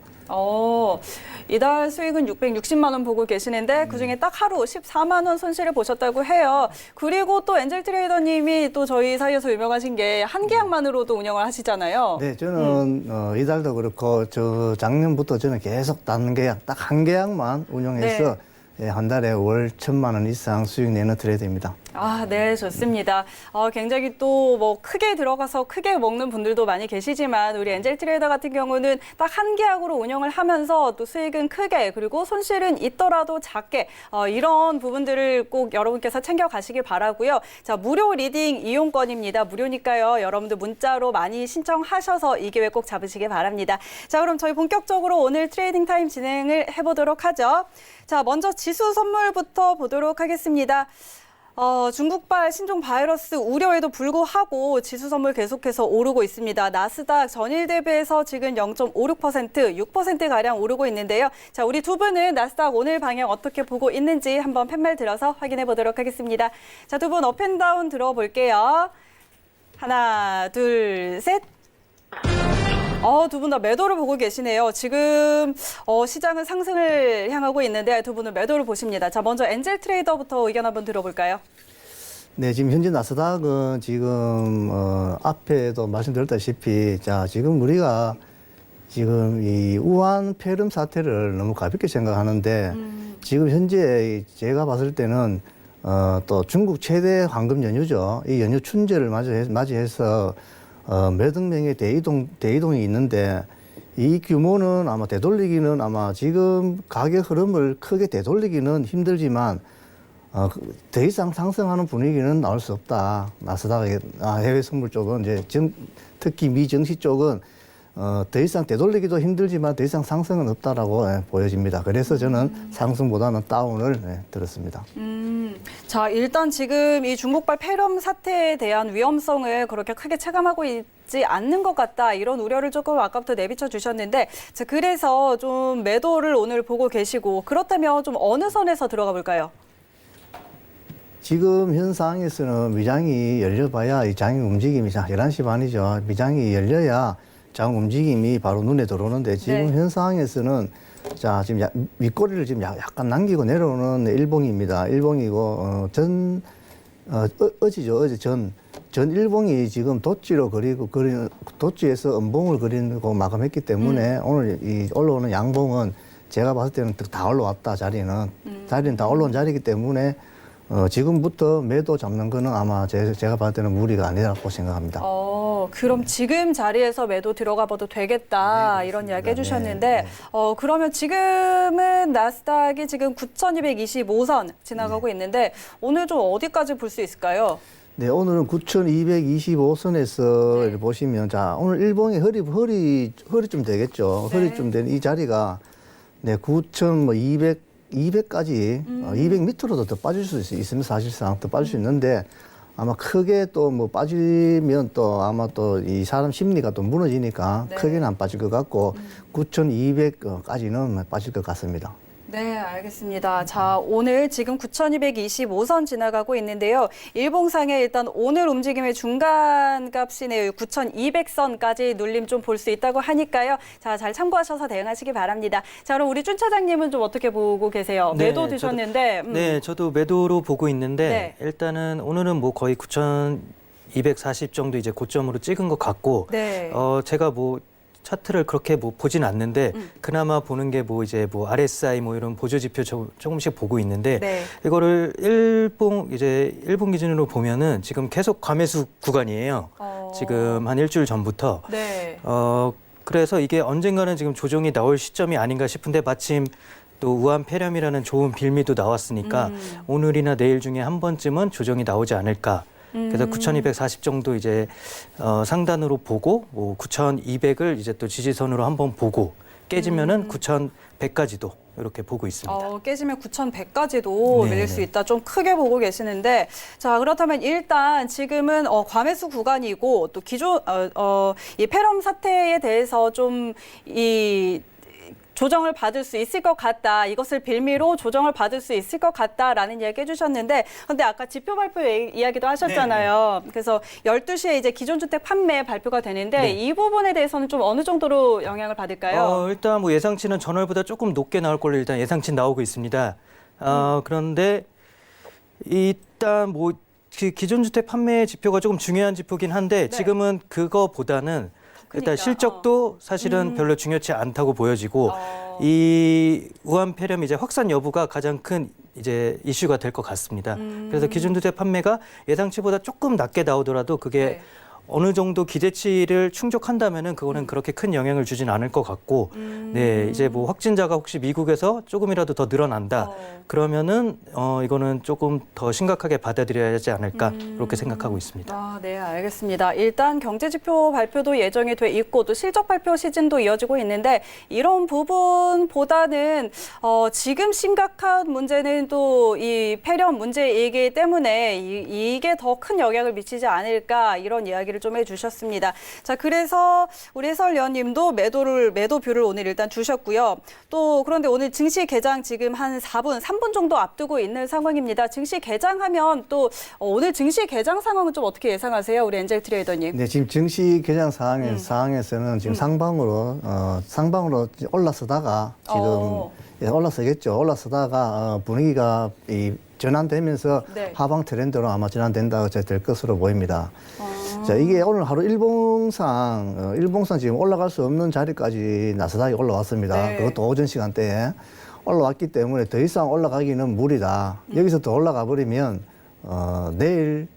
이달 수익은 660만 원 보고 계시는데 그중에 딱 하루 14만 원 손실을 보셨다고 해요. 그리고 또 엔젤 트레이더님이 또 저희 사이에서 유명하신 게 한 계약만으로도 운영을 하시잖아요. 네, 저는 이달도 그렇고 저 작년부터 저는 계속 단 계약 딱 한 계약만 운영해서 예, 한 달에 월 1,000만 원 이상 수익 내는 트레이더입니다. 네, 좋습니다. 굉장히 또 뭐 크게 들어가서 크게 먹는 분들도 많이 계시지만 우리 엔젤 트레이더 같은 경우는 딱 한 계약으로 운영을 하면서 또 수익은 크게 그리고 손실은 있더라도 작게 이런 부분들을 꼭 여러분께서 챙겨가시길 바라고요. 자, 무료 리딩 이용권입니다. 무료니까요. 여러분들 문자로 많이 신청하셔서 이 기회 꼭 잡으시길 바랍니다. 자, 그럼 저희 본격적으로 오늘 트레이딩 타임 진행을 해보도록 하죠. 자, 먼저 지수 선물부터 보도록 하겠습니다. 중국발 신종 바이러스 우려에도 불구하고 지수 선물 계속해서 오르고 있습니다. 나스닥 전일 대비해서 지금 0.56%, 6%가량 오르고 있는데요. 자, 우리 두 분은 나스닥 오늘 방향 어떻게 보고 있는지 한번 팻말 들어서 확인해 보도록 하겠습니다. 자, 두 분 업앤다운 들어볼게요. 하나, 둘, 셋. 두 분 다 매도를 보고 계시네요. 지금 시장은 상승을 향하고 있는데 두 분은 매도를 보십니다. 자, 먼저 엔젤 트레이더부터 의견 한번 들어볼까요? 네, 지금 현재 나스닥은 지금 앞에도 말씀드렸다시피 지금 우리가 지금 이 우한 폐렴 사태를 너무 가볍게 생각하는데 지금 현재 제가 봤을 때는 또 중국 최대 황금 연휴죠. 이 연휴 춘제를 맞이해서 몇억 명의 대이동이 있는데 이 규모는 아마 되돌리기는 아마 지금 가격 흐름을 크게 되돌리기는 힘들지만 더 이상 상승하는 분위기는 나올 수 없다. 나스닥 해외 선물 쪽은 이제 특히 미 증시 쪽은 더 이상 되돌리기도 힘들지만 더 이상 상승은 없다라고 보여집니다. 그래서 저는 상승보다는 다운을 들었습니다. 자, 일단 지금 이 중국발 폐렴 사태에 대한 위험성을 그렇게 크게 체감하고 있지 않는 것 같다. 이런 우려를 조금 아까부터 내비쳐 주셨는데, 자, 그래서 좀 매도를 오늘 보고 계시고, 그렇다면 좀 어느 선에서 들어가 볼까요? 지금 현 상황에서는 미장이 열려봐야 이 장의 움직임이 11시 반이죠. 미장이 열려야 장 움직임이 바로 눈에 들어오는데 지금 현 상황에서는 지금 윗꼬리를 지금 약간 남기고 내려오는 일봉입니다. 일봉이고 어제 전 일봉이 지금 도찌로 도찌에서 음봉을 그리고 마감했기 때문에 오늘 이 올라오는 양봉은 제가 봤을 때는 다 올라왔다. 자리는 다 올라온 자리이기 때문에 지금부터 매도 잡는 거는 아마 제가 봤을 때는 무리가 아니라고 생각합니다. 그럼 지금 자리에서 매도 들어가 봐도 되겠다. 이런 이야기 해주셨는데, 그러면 지금은 나스닥이 지금 9,225선 지나가고 있는데, 오늘 좀 어디까지 볼 수 있을까요? 네, 오늘은 9,225선에서 보시면, 오늘 일봉의 허리쯤 되겠죠. 허리쯤 된 이 자리가, 9,200까지 200 밑으로도 더 빠질 수 있습니다. 사실상 더 빠질 수 있는데 아마 크게 또 뭐 빠지면 또 아마 또 이 사람 심리가 또 무너지니까 크게는 안 빠질 것 같고 9,200까지는 빠질 것 같습니다. 네, 알겠습니다. 자, 오늘 지금 9,225선 지나가고 있는데요. 일봉상에 일단 오늘 움직임의 중간 값이네요. 9,200선까지 눌림 좀 볼 수 있다고 하니까요. 자, 잘 참고하셔서 대응하시기 바랍니다. 자, 그럼 우리 준 차장님은 좀 어떻게 보고 계세요? 네, 매도 드셨는데. 네, 저도 매도로 보고 있는데 일단은 오늘은 뭐 거의 9,240 정도 이제 고점으로 찍은 것 같고 제가 뭐 차트를 그렇게 뭐 보진 않는데 그나마 보는 게 뭐 이제 뭐 RSI 뭐 이런 보조 지표 조금씩 보고 있는데 이거를 일봉 기준으로 보면은 지금 계속 과매수 구간이에요. 지금 한 일주일 전부터. 그래서 이게 언젠가는 지금 조정이 나올 시점이 아닌가 싶은데 마침 또 우한 폐렴이라는 좋은 빌미도 나왔으니까 오늘이나 내일 중에 한 번쯤은 조정이 나오지 않을까. 그래서 9,240 정도 이제 상단으로 보고 9,200을 이제 또 지지선으로 한번 보고 깨지면은 9,100까지도 이렇게 보고 있습니다. 깨지면 9,100까지도 밀릴 수 있다. 좀 크게 보고 계시는데, 자, 그렇다면 일단 지금은 과매수 구간이고 또 기존 이 폐렴 사태에 대해서 좀 조정을 받을 수 있을 것 같다. 이것을 빌미로 조정을 받을 수 있을 것 같다라는 이야기 해주셨는데, 근데 아까 지표 발표 이야기도 하셨잖아요. 그래서 12시에 이제 기존 주택 판매 발표가 되는데 이 부분에 대해서는 좀 어느 정도로 영향을 받을까요? 일단 뭐 예상치는 전월보다 조금 높게 나올 걸로 일단 예상치 나오고 있습니다. 그런데 일단 뭐 기존 주택 판매 지표가 조금 중요한 지표긴 한데 지금은 그거보다는 일단 실적도 사실은 별로 중요치 않다고 보여지고 이 우한 폐렴 이제 확산 여부가 가장 큰 이제 이슈가 될 것 같습니다. 그래서 기준 주택 판매가 예상치보다 조금 낮게 나오더라도 그게 어느 정도 기대치를 충족한다면은 그거는 그렇게 큰 영향을 주진 않을 것 같고, 이제 뭐 확진자가 혹시 미국에서 조금이라도 더 늘어난다 그러면은 이거는 조금 더 심각하게 받아들여야 하지 않을까 그렇게 생각하고 있습니다. 네, 알겠습니다. 일단 경제지표 발표도 예정이 돼 있고 또 실적 발표 시즌도 이어지고 있는데 이런 부분보다는 지금 심각한 문제는 또 이 폐렴 문제이기 때문에 이게 더 큰 영향을 미치지 않을까 이런 이야기를 이야기를 좀 해주셨습니다. 자, 그래서 우리 해설위원님도 매도뷰를 오늘 일단 주셨고요. 또 그런데 오늘 증시 개장 지금 한 3분 정도 앞두고 있는 상황입니다. 증시 개장하면 또 오늘 증시 개장 상황은 좀 어떻게 예상하세요, 우리 엔젤 트레이더님? 네, 지금 증시 개장 상황에서는 지금 상방으로 올라서다가 지금 예, 올라서겠죠. 올라서다가 분위기가 전환되면서 네. 하방 트렌드로 아마 전환된다 될 것으로 보입니다. 자, 이게 오늘 하루 일봉상 지금 올라갈 수 없는 자리까지 나스닥이 올라왔습니다. 네. 그것도 오전 시간대에 올라왔기 때문에 더 이상 올라가기는 무리다. 여기서 더 올라가 버리면 내일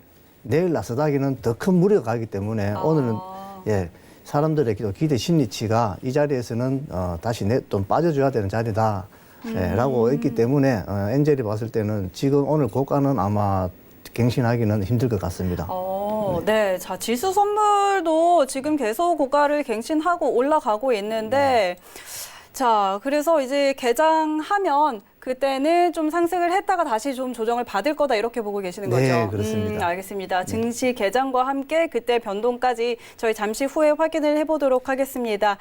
나스닥에는 더 큰 무리가 가기 때문에 오늘은 예. 사람들의 기대 심리치가 이 자리에서는 다시 좀 빠져줘야 되는 자리다. 라고 했기 때문에 엔젤이 봤을 때는 지금 오늘 고가는 아마 갱신하기는 힘들 것 같습니다. 네. 자, 지수 선물도 지금 계속 고가를 갱신하고 올라가고 있는데 자, 그래서 이제 개장하면 그때는 좀 상승을 했다가 다시 좀 조정을 받을 거다 이렇게 보고 계시는 거죠? 네, 그렇습니다. 알겠습니다. 증시 개장과 함께 그때 변동까지 저희 잠시 후에 확인을 해보도록 하겠습니다.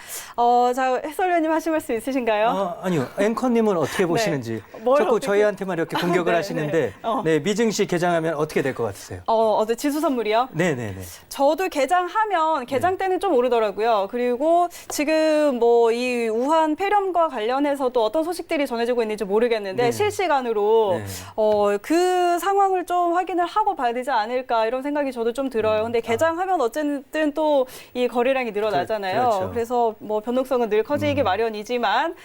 자, 해설위원님 하실 말씀 있으신가요? 아니요. 앵커님은 어떻게 보시는지 뭘 자꾸 어떻게- 저희한테만 이렇게 공격을 네, 하시는데 네. 네, 미증시 개장하면 어떻게 될 것 같으세요? 어제 지수 선물이요? 네네네. 저도 개장하면 개장 때는 좀 오르더라고요. 그리고 지금 뭐 이 우한 폐렴과 관련해서도 어떤 소식들이 전해지고 있는지 모르겠는데 네. 실시간으로 네. 그 상황을 좀 확인을 하고 봐야 되지 않을까 이런 생각이 저도 좀 들어요. 근데 개장하면 어쨌든 또 이 거래량이 늘어나잖아요. 그렇죠. 그래서 뭐 변동성은 늘 커지기 마련이지만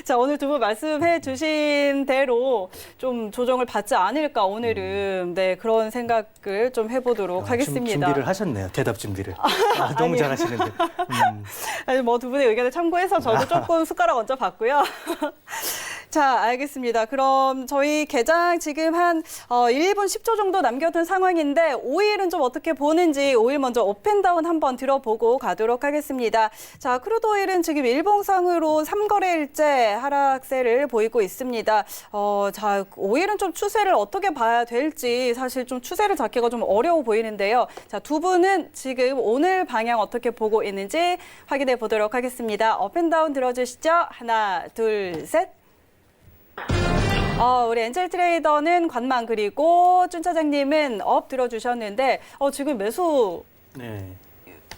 자, 오늘 두 분 말씀해 주신 대로 좀 조정을 받지 않을까 오늘은 네, 그런 생각을 좀 해보도록 하겠습니다. 준비를 하셨네요. 대답 준비를. 너무 아니요. 잘하시는데. 아니, 뭐 두 분의 의견을 참고해서 저도 조금 숟가락 얹어 봤고요. 자, 알겠습니다. 그럼 저희 개장 지금 한 1분 10초 정도 남겨둔 상황인데 5일은 좀 어떻게 보는지 5일 먼저 업앤다운 한번 들어보고 가도록 하겠습니다. 자, 크루드 오일은 지금 일봉상으로 3거래일째 하락세를 보이고 있습니다. 자, 5일은 좀 추세를 어떻게 봐야 될지 사실 좀 추세를 잡기가 좀 어려워 보이는데요. 자, 두 분은 지금 오늘 방향 어떻게 보고 있는지 확인해 보도록 하겠습니다. 업앤다운 들어주시죠. 하나, 둘, 셋. 우리 엔젤 트레이더는 관망 그리고 준 차장님은 업 들어주셨는데 지금 매수 네.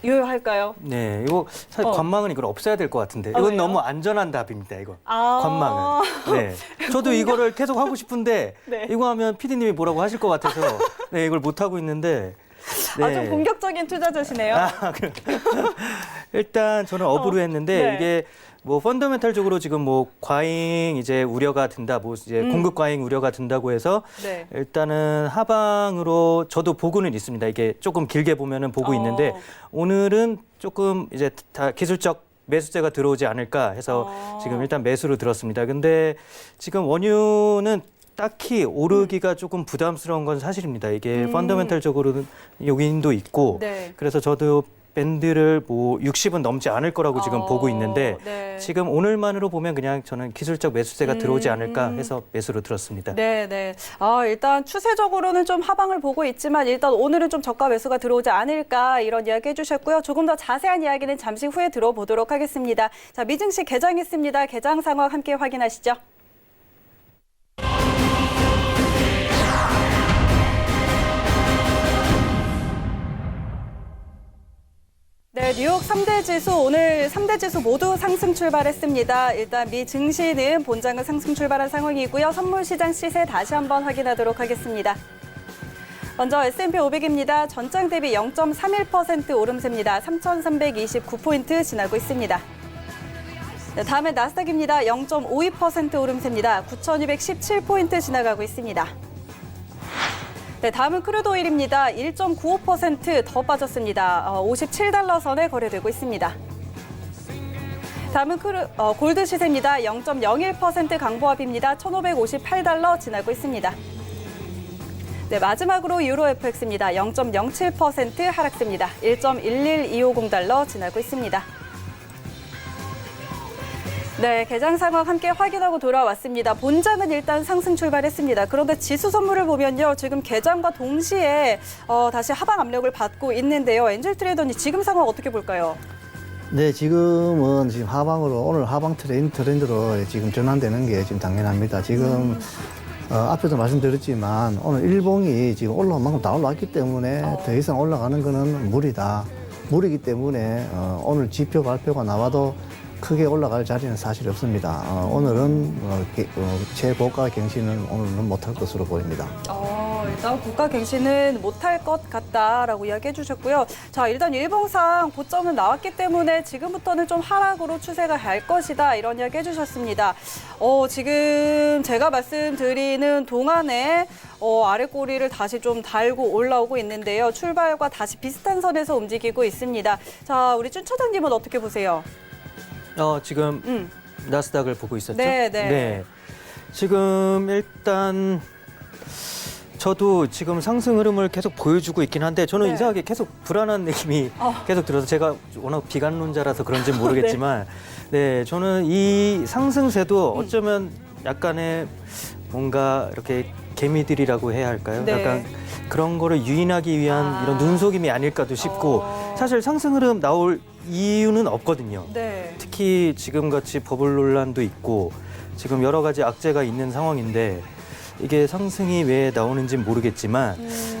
유효할까요? 네, 이거 사실 관망은 이걸 없애야 될 것 같은데 이건 왜요? 너무 안전한 답입니다. 이거 아. 관망은. 네, 저도 이거를 계속 하고 싶은데 네. 이거 하면 PD님이 뭐라고 하실 것 같아서 네, 이걸 못 하고 있는데. 네. 좀 공격적인 투자자시네요. 일단 저는 업으로 했는데 네. 이게 뭐 펀더멘탈적으로 지금 뭐 과잉 이제 우려가 든다, 뭐 이제 공급 과잉 우려가 든다고 해서 네. 일단은 하방으로 저도 보고는 있습니다. 이게 조금 길게 보면은 보고 있는데 오늘은 조금 이제 다 기술적 매수세가 들어오지 않을까 해서 지금 일단 매수로 들었습니다. 근데 지금 원유는 딱히 오르기가 조금 부담스러운 건 사실입니다. 이게 펀더멘탈적으로는 요인도 있고 네. 그래서 저도 밴드를 뭐 60은 넘지 않을 거라고 지금 보고 있는데 네. 지금 오늘만으로 보면 그냥 저는 기술적 매수세가 들어오지 않을까 해서 매수로 들었습니다. 네. 일단 추세적으로는 좀 하방을 보고 있지만 일단 오늘은 좀 저가 매수가 들어오지 않을까 이런 이야기 해주셨고요. 조금 더 자세한 이야기는 잠시 후에 들어보도록 하겠습니다. 자, 미증시 개장했습니다. 개장 상황 함께 확인하시죠. 네, 뉴욕 3대 지수 오늘 3대 지수 모두 상승 출발했습니다. 일단 미 증시는 본장은 상승 출발한 상황이고요. 선물 시장 시세 다시 한번 확인하도록 하겠습니다. 먼저 S&P 500입니다. 전장 대비 0.31% 오름세입니다. 3,329포인트 지나고 있습니다. 네, 다음은 나스닥입니다. 0.52% 오름세입니다. 9,217포인트 지나가고 있습니다. 네, 다음은 크루드 오일입니다. 1.95% 더 빠졌습니다. 57달러 선에 거래되고 있습니다. 다음은 골드 시세입니다. 0.01% 강보합입니다. 1,558달러 지나고 있습니다. 네, 마지막으로 유로 FX입니다. 0.07% 하락세입니다. 1.11250달러 지나고 있습니다. 네, 개장 상황 함께 확인하고 돌아왔습니다. 본장은 일단 상승 출발했습니다. 그런데 지수 선물을 보면요. 지금 개장과 동시에 다시 하방 압력을 받고 있는데요. 엔젤 트레이더님 지금 상황 어떻게 볼까요? 네, 지금은 지금 하방으로 오늘 하방 트렌드로 지금 전환되는 게 지금 당연합니다. 지금 앞에도 말씀드렸지만 오늘 일봉이 지금 올라온 만큼 다 올라왔기 때문에 더 이상 올라가는 거는 무리다. 무리기 때문에 오늘 지표 발표가 나와도 크게 올라갈 자리는 사실 없습니다. 오늘은 최고가 갱신은 오늘은 못할 것으로 보입니다. 일단 고가 갱신은 못할 것 같다라고 이야기해 주셨고요. 자, 일단 일봉상 고점은 나왔기 때문에 지금부터는 좀 하락으로 추세가 갈 것이다 이런 이야기 해주셨습니다. 지금 제가 말씀드리는 동안에 아래 꼬리를 다시 좀 달고 올라오고 있는데요. 출발과 다시 비슷한 선에서 움직이고 있습니다. 자, 우리 준 차장님은 어떻게 보세요? 지금 나스닥을 보고 있었죠? 네. 지금 일단 저도 지금 상승 흐름을 계속 보여주고 있긴 한데 저는 네. 이상하게 계속 불안한 느낌이 계속 들어서 제가 워낙 비관론자라서 그런지 모르겠지만 네, 저는 이 상승세도 어쩌면 약간의 뭔가 이렇게 개미들이라고 해야 할까요? 네. 약간 그런 거를 유인하기 위한 이런 눈속임이 아닐까도 싶고 사실 상승 흐름 나올 이유는 없거든요. 네. 특히 지금같이 버블 논란도 있고 지금 여러 가지 악재가 있는 상황인데 이게 상승이 왜 나오는지는 모르겠지만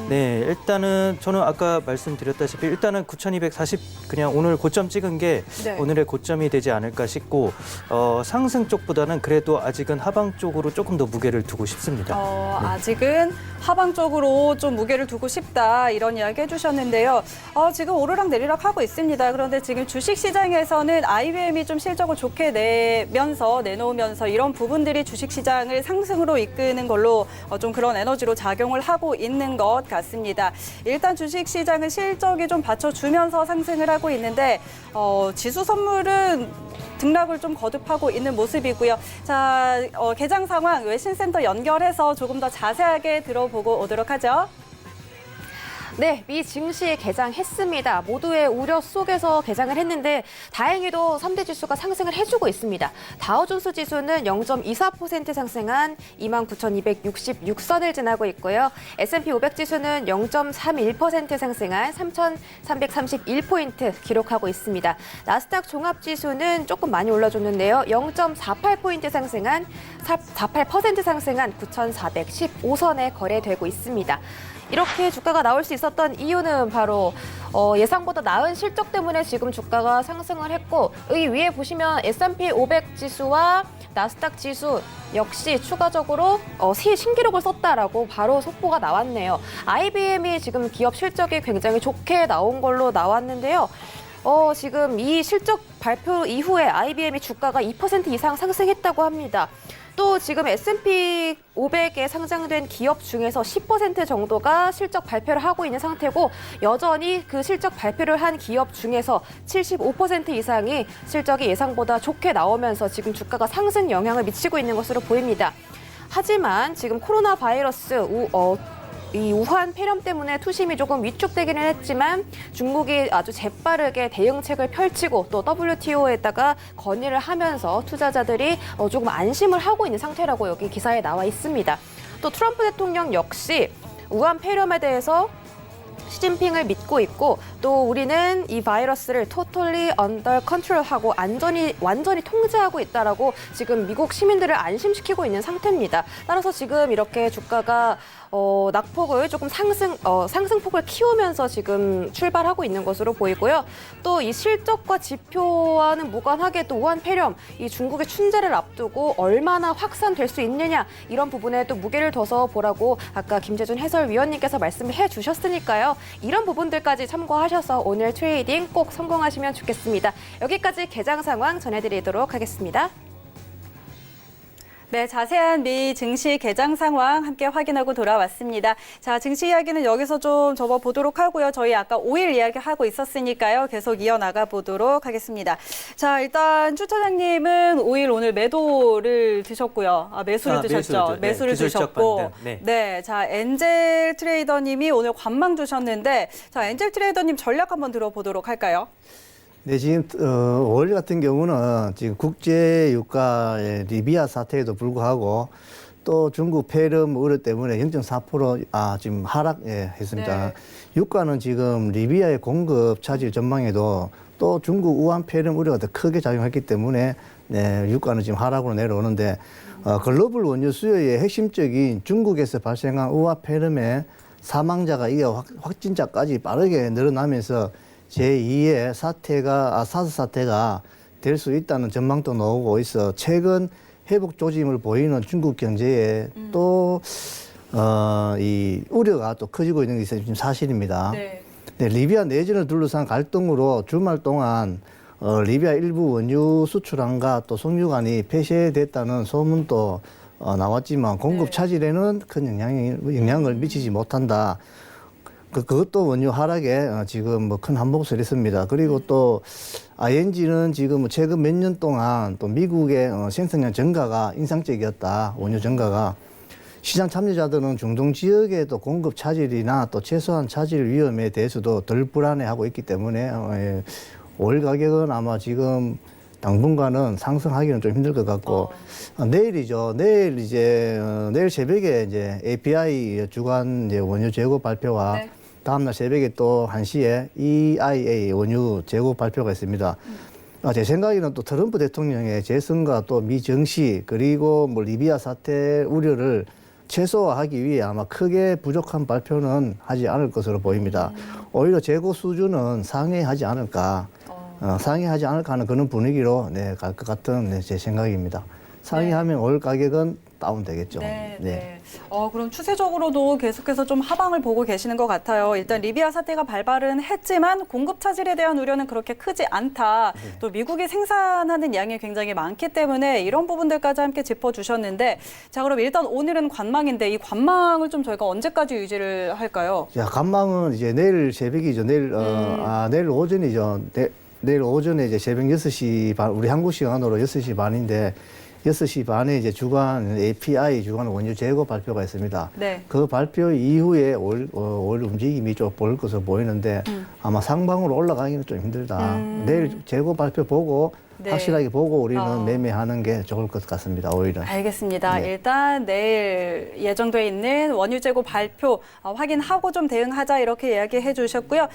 네, 일단은 저는 아까 말씀드렸다시피 일단은 9,240 그냥 오늘 고점 찍은 게 네. 오늘의 고점이 되지 않을까 싶고 상승 쪽보다는 그래도 아직은 하방 쪽으로 조금 더 무게를 두고 싶습니다. 아직은 하방 쪽으로 좀 무게를 두고 싶다 이런 이야기 해주셨는데요. 지금 오르락 내리락 하고 있습니다. 그런데 지금 주식시장에서는 IBM이 좀 실적을 좋게 내놓으면서 이런 부분들이 주식시장을 상승으로 이끄는 걸로 좀 그런 에너지로 작용을 하고 있는 것 같습니다. 일단 주식시장은 실적이 좀 받쳐주면서 상승을 하고 있는데 지수 선물은 등락을 좀 거듭하고 있는 모습이고요. 자, 개장 상황 외신센터 연결해서 조금 더 자세하게 들어보고 오도록 하죠. 네, 미 증시 개장했습니다. 모두의 우려 속에서 개장을 했는데 다행히도 3대 지수가 상승을 해주고 있습니다. 다우존스 지수는 0.24% 상승한 29,266선을 지나고 있고요. S&P 500 지수는 0.31% 상승한 3,331포인트 기록하고 있습니다. 나스닥 종합 지수는 조금 많이 올라줬는데요. 0.48% 상승한 9,415선에 거래되고 있습니다. 이렇게 주가가 나올 수 있었던 이유는 바로 예상보다 나은 실적 때문에 지금 주가가 상승을 했고 이 위에 보시면 S&P 500 지수와 나스닥 지수 역시 추가적으로 신기록을 썼다라고 바로 속보가 나왔네요. IBM이 지금 기업 실적이 굉장히 좋게 나온 걸로 나왔는데요. 지금 이 실적 발표 이후에 IBM이 주가가 2% 이상 상승했다고 합니다. 또 지금 S&P 500에 상장된 기업 중에서 10% 정도가 실적 발표를 하고 있는 상태고 여전히 그 실적 발표를 한 기업 중에서 75% 이상이 실적이 예상보다 좋게 나오면서 지금 주가가 상승 영향을 미치고 있는 것으로 보입니다. 하지만 지금 코로나 바이러스 이 우한 폐렴 때문에 투심이 조금 위축되기는 했지만 중국이 아주 재빠르게 대응책을 펼치고 또 WTO에다가 건의를 하면서 투자자들이 조금 안심을 하고 있는 상태라고 여기 기사에 나와 있습니다. 또 트럼프 대통령 역시 우한 폐렴에 대해서 시진핑을 믿고 있고 또 우리는 이 바이러스를 totally under control하고 완전히 통제하고 있다라고 지금 미국 시민들을 안심시키고 있는 상태입니다. 따라서 지금 이렇게 주가가 낙폭을 조금 상승폭을 키우면서 지금 출발하고 있는 것으로 보이고요. 또 이 실적과 지표와는 무관하게 또 우한 폐렴, 이 중국의 춘제를 앞두고 얼마나 확산될 수 있느냐 이런 부분에 또 무게를 둬서 보라고 아까 김재준 해설위원님께서 말씀을 해주셨으니까요. 이런 부분들까지 참고하셔서 오늘 트레이딩 꼭 성공하시면 좋겠습니다. 여기까지 개장 상황 전해드리도록 하겠습니다. 네, 자세한 미 증시 개장 상황 함께 확인하고 돌아왔습니다. 자, 증시 이야기는 여기서 좀 접어보도록 하고요. 저희 아까 5일 이야기하고 있었으니까요. 계속 이어나가 보도록 하겠습니다. 자, 일단 주 차장님은 5일 오늘 매도를 드셨고요. 매수를 드셨죠. 매수를 드셨고. 네, 자, 엔젤 트레이더님이 오늘 관망 두셨는데 자, 엔젤 트레이더님 전략 한번 들어보도록 할까요? 네, 지금 5월 같은 경우는 지금 국제 유가의 리비아 사태에도 불구하고 또 중국 폐렴 우려 때문에 0.4% 지금 하락했습니다. 네. 유가는 지금 리비아의 공급 차질 전망에도 또 중국 우한 폐렴 우려가 더 크게 작용했기 때문에 네, 유가는 지금 하락으로 내려오는데 글로벌 원유 수요의 핵심적인 중국에서 발생한 우한 폐렴의 사망자가 이어 확진자까지 빠르게 늘어나면서 제2의 사스 사태가 될 수 있다는 전망도 나오고 있어 최근 회복 조짐을 보이는 중국 경제에 또 이 우려가 또 커지고 있는 게 지금 사실입니다. 네. 네, 리비아 내전을 둘러싼 갈등으로 주말 동안 리비아 일부 원유 수출항과 또 송유관이 폐쇄됐다는 소문도 나왔지만 공급 네. 차질에는 큰 영향을 미치지 못한다. 그것도 원유 하락에 지금 뭐 큰 한몫을 했습니다. 그리고 또 ING는 지금 최근 몇 년 동안 또 미국의 생산량 증가가 인상적이었다. 원유 증가가. 시장 참여자들은 중동 지역의 또 공급 차질이나 또 최소한 차질 위험에 대해서도 덜 불안해하고 있기 때문에 올 가격은 아마 지금 당분간은 상승하기는 좀 힘들 것 같고 내일이죠. 내일 새벽에 이제 API 주간 이제 원유 재고 발표와 네. 다음날 새벽에 또 1시에 EIA 원유 재고 발표가 있습니다. 제 생각에는 또 트럼프 대통령의 재선과 또 미 정시 그리고 뭐 리비아 사태 우려를 최소화하기 위해 아마 크게 부족한 발표는 하지 않을 것으로 보입니다. 오히려 재고 수준은 상회하지 않을까, 상회하지 않을까 하는 그런 분위기로 네, 갈 것 같은 네, 제 생각입니다. 상회하면 올 가격은 다운되겠죠. 네. 그럼 추세적으로도 계속해서 좀 하방을 보고 계시는 것 같아요. 일단 리비아 사태가 발발은 했지만 공급 차질에 대한 우려는 그렇게 크지 않다. 또 미국이 생산하는 양이 굉장히 많기 때문에 이런 부분들까지 함께 짚어주셨는데 자, 그럼 일단 오늘은 관망인데 이 관망을 좀 저희가 언제까지 유지를 할까요? 자, 관망은 이제 내일 새벽이죠. 내일 오전이죠. 내일 오전에 이제 새벽 6시 반, 우리 한국 시간으로 6시 반인데 6시 반에 이제 주간 API 주간 원유 재고 발표가 있습니다. 네. 그 발표 이후에 올 움직임이 좀 보일 것으로 보이는데 아마 상방으로 올라가기는 좀 힘들다. 내일 재고 발표 보고 네. 확실하게 보고 우리는 매매하는 게 좋을 것 같습니다. 오히려. 알겠습니다. 네. 일단 내일 예정돼 있는 원유 재고 발표 확인하고 좀 대응하자 이렇게 이야기해 주셨고요.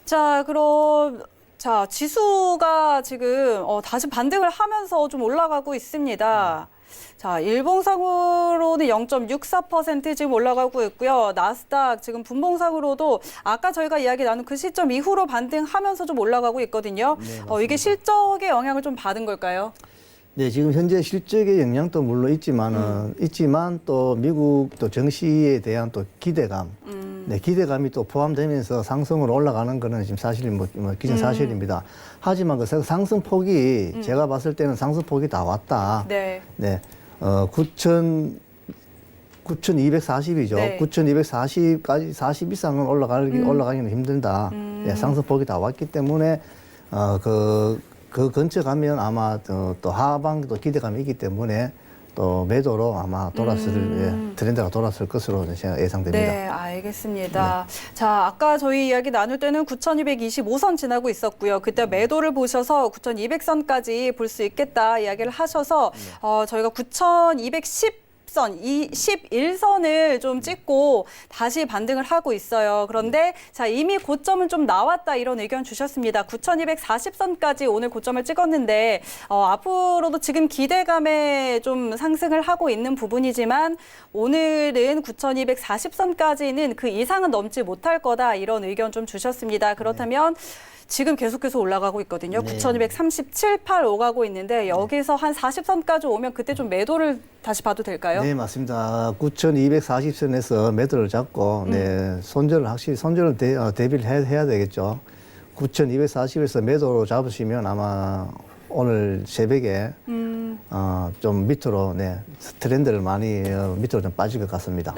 자, 그럼 자, 지수가 지금 다시 반등을 하면서 좀 올라가고 있습니다. 자, 일봉상으로는 0.64% 지금 올라가고 있고요. 나스닥 지금 분봉상으로도 아까 저희가 이야기 나눈 그 시점 이후로 반등하면서 좀 올라가고 있거든요. 네, 이게 실적의 영향을 좀 받은 걸까요? 네, 지금 현재 실적의 영향도 물론 있지만 또 미국 또 정시에 대한 또 기대감, 네, 기대감이 또 포함되면서 상승으로 올라가는 거는 지금 사실은 기존 사실입니다. 하지만 그 상승 폭이 제가 봤을 때는 상승 폭이 다 왔다. 네. 네, 9,240이죠. 네. 9,240까지 40 이상은 올라가기는 힘들다. 네, 상승 폭이 다 왔기 때문에 그 근처 가면 아마 또 하방도 기대감이 있기 때문에 또 매도로 아마 트렌드가 돌았을 것으로 제가 예상됩니다. 네, 알겠습니다. 자, 아까 저희 이야기 나눌 때는 9,225선 지나고 있었고요. 그때 매도를 보셔서 9,200선까지 볼 수 있겠다 이야기를 하셔서 저희가 9,210선, 21선을 좀 찍고 다시 반등을 하고 있어요. 그런데 자, 이미 고점은 좀 나왔다 이런 의견 주셨습니다. 9,240선까지 오늘 고점을 찍었는데 앞으로도 지금 기대감에 좀 상승을 하고 있는 부분이지만 오늘은 9,240선까지는 그 이상은 넘지 못할 거다 이런 의견 좀 주셨습니다. 그렇다면 지금 계속해서 올라가고 있거든요. 네. 9,237, 8 오가고 있는데 여기서 한 40선까지 오면 그때 좀 매도를 다시 봐도 될까요? 네, 맞습니다. 9,240선에서 매도를 잡고 손절을 대비를 해야 되겠죠. 9,240에서 매도로 잡으시면 아마 오늘 새벽에 좀 밑으로 트렌드를 많이 밑으로 좀 빠질 것 같습니다.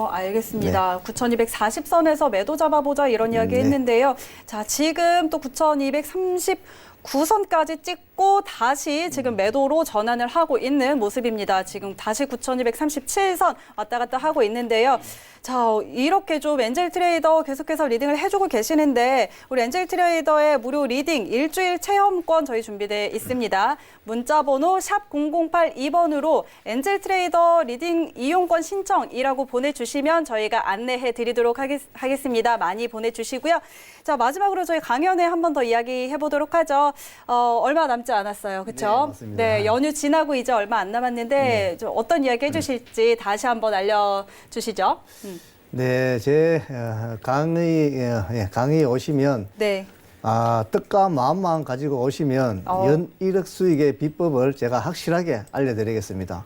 알겠습니다. 9,240선에서 매도 잡아보자 이런 이야기 했는데요. 자, 지금 또 9,239선까지 찍고 다시 지금 매도로 전환을 하고 있는 모습입니다. 지금 다시 9,237선 왔다 갔다 하고 있는데요. 자, 이렇게 좀 엔젤 트레이더 계속해서 리딩을 해주고 계시는데 우리 엔젤 트레이더의 무료 리딩 일주일 체험권 저희 준비되어 있습니다. 문자 번호 샵 0082번으로 엔젤 트레이더 리딩 이용권 신청이라고 보내주시면 저희가 안내해 드리도록 하겠습니다. 많이 보내주시고요. 자, 마지막으로 저희 강연회 한 번 더 이야기해 보도록 하죠. 얼마 남지 않았어요. 그렇죠? 네, 맞습니다. 네, 연휴 지나고 이제 얼마 안 남았는데 좀 어떤 이야기 해주실지 다시 한번 알려주시죠. 네, 제 강의 오시면 네. 뜻과 마음만 가지고 오시면 연 1억 수익의 비법을 제가 확실하게 알려드리겠습니다.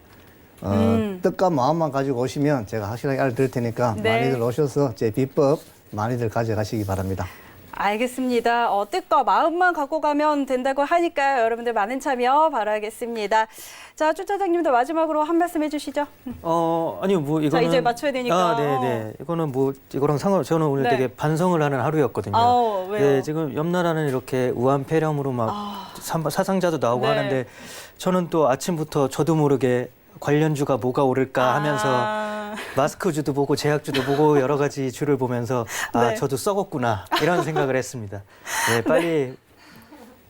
뜻과 마음만 가지고 오시면 제가 확실하게 알려드릴 테니까 네. 많이들 오셔서 제 비법 많이들 가져가시기 바랍니다. 알겠습니다. 뜻과 마음만 갖고 가면 된다고 하니까요. 여러분들 많은 참여 바라겠습니다. 자, 주 차장님도 마지막으로 한 말씀 해주시죠. 아니요, 뭐 이거는 이제 맞춰야 되니까. 네. 이거는 뭐 이거랑 저는 오늘 네. 되게 반성을 하는 하루였거든요. 왜요? 네, 지금 옆 나라는 이렇게 우한 폐렴으로 막 사상자도 나오고 네. 하는데 저는 또 아침부터 저도 모르게 관련주가 뭐가 오를까 하면서 마스크주도 보고 제약주도 보고 여러 가지 주를 보면서 네. 저도 썩었구나 이런 생각을 했습니다.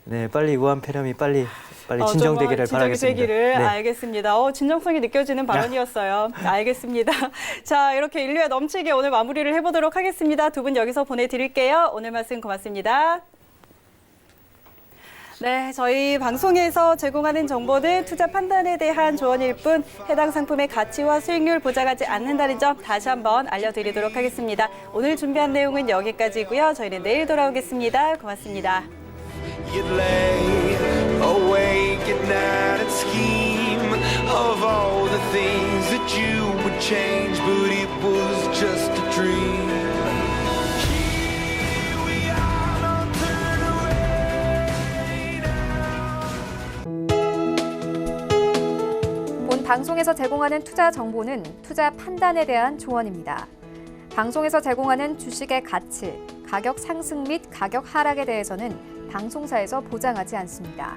네, 빨리 우한 폐렴이 빨리 진정되기를 진정이 바라겠습니다. 되기를 네. 알겠습니다. 진정성이 느껴지는 발언이었어요. 알겠습니다. 자, 이렇게 인류에 넘치게 오늘 마무리를 해보도록 하겠습니다. 두 분 여기서 보내드릴게요. 오늘 말씀 고맙습니다. 네, 저희 방송에서 제공하는 정보는 투자 판단에 대한 조언일 뿐 해당 상품의 가치와 수익률 보장하지 않는다는 점 다시 한번 알려드리도록 하겠습니다. 오늘 준비한 내용은 여기까지고요. 저희는 내일 돌아오겠습니다. 고맙습니다. You'd lay awake at night and scheme of all the things that you would change, but it was just a dream. Here we are, don't turn away now. 본 방송에서 제공하는 투자 정보는 투자 판단에 대한 조언입니다. 방송에서 제공하는 주식의 가치, 가격 상승 및 가격 하락에 대해서는 방송사에서 보장하지 않습니다.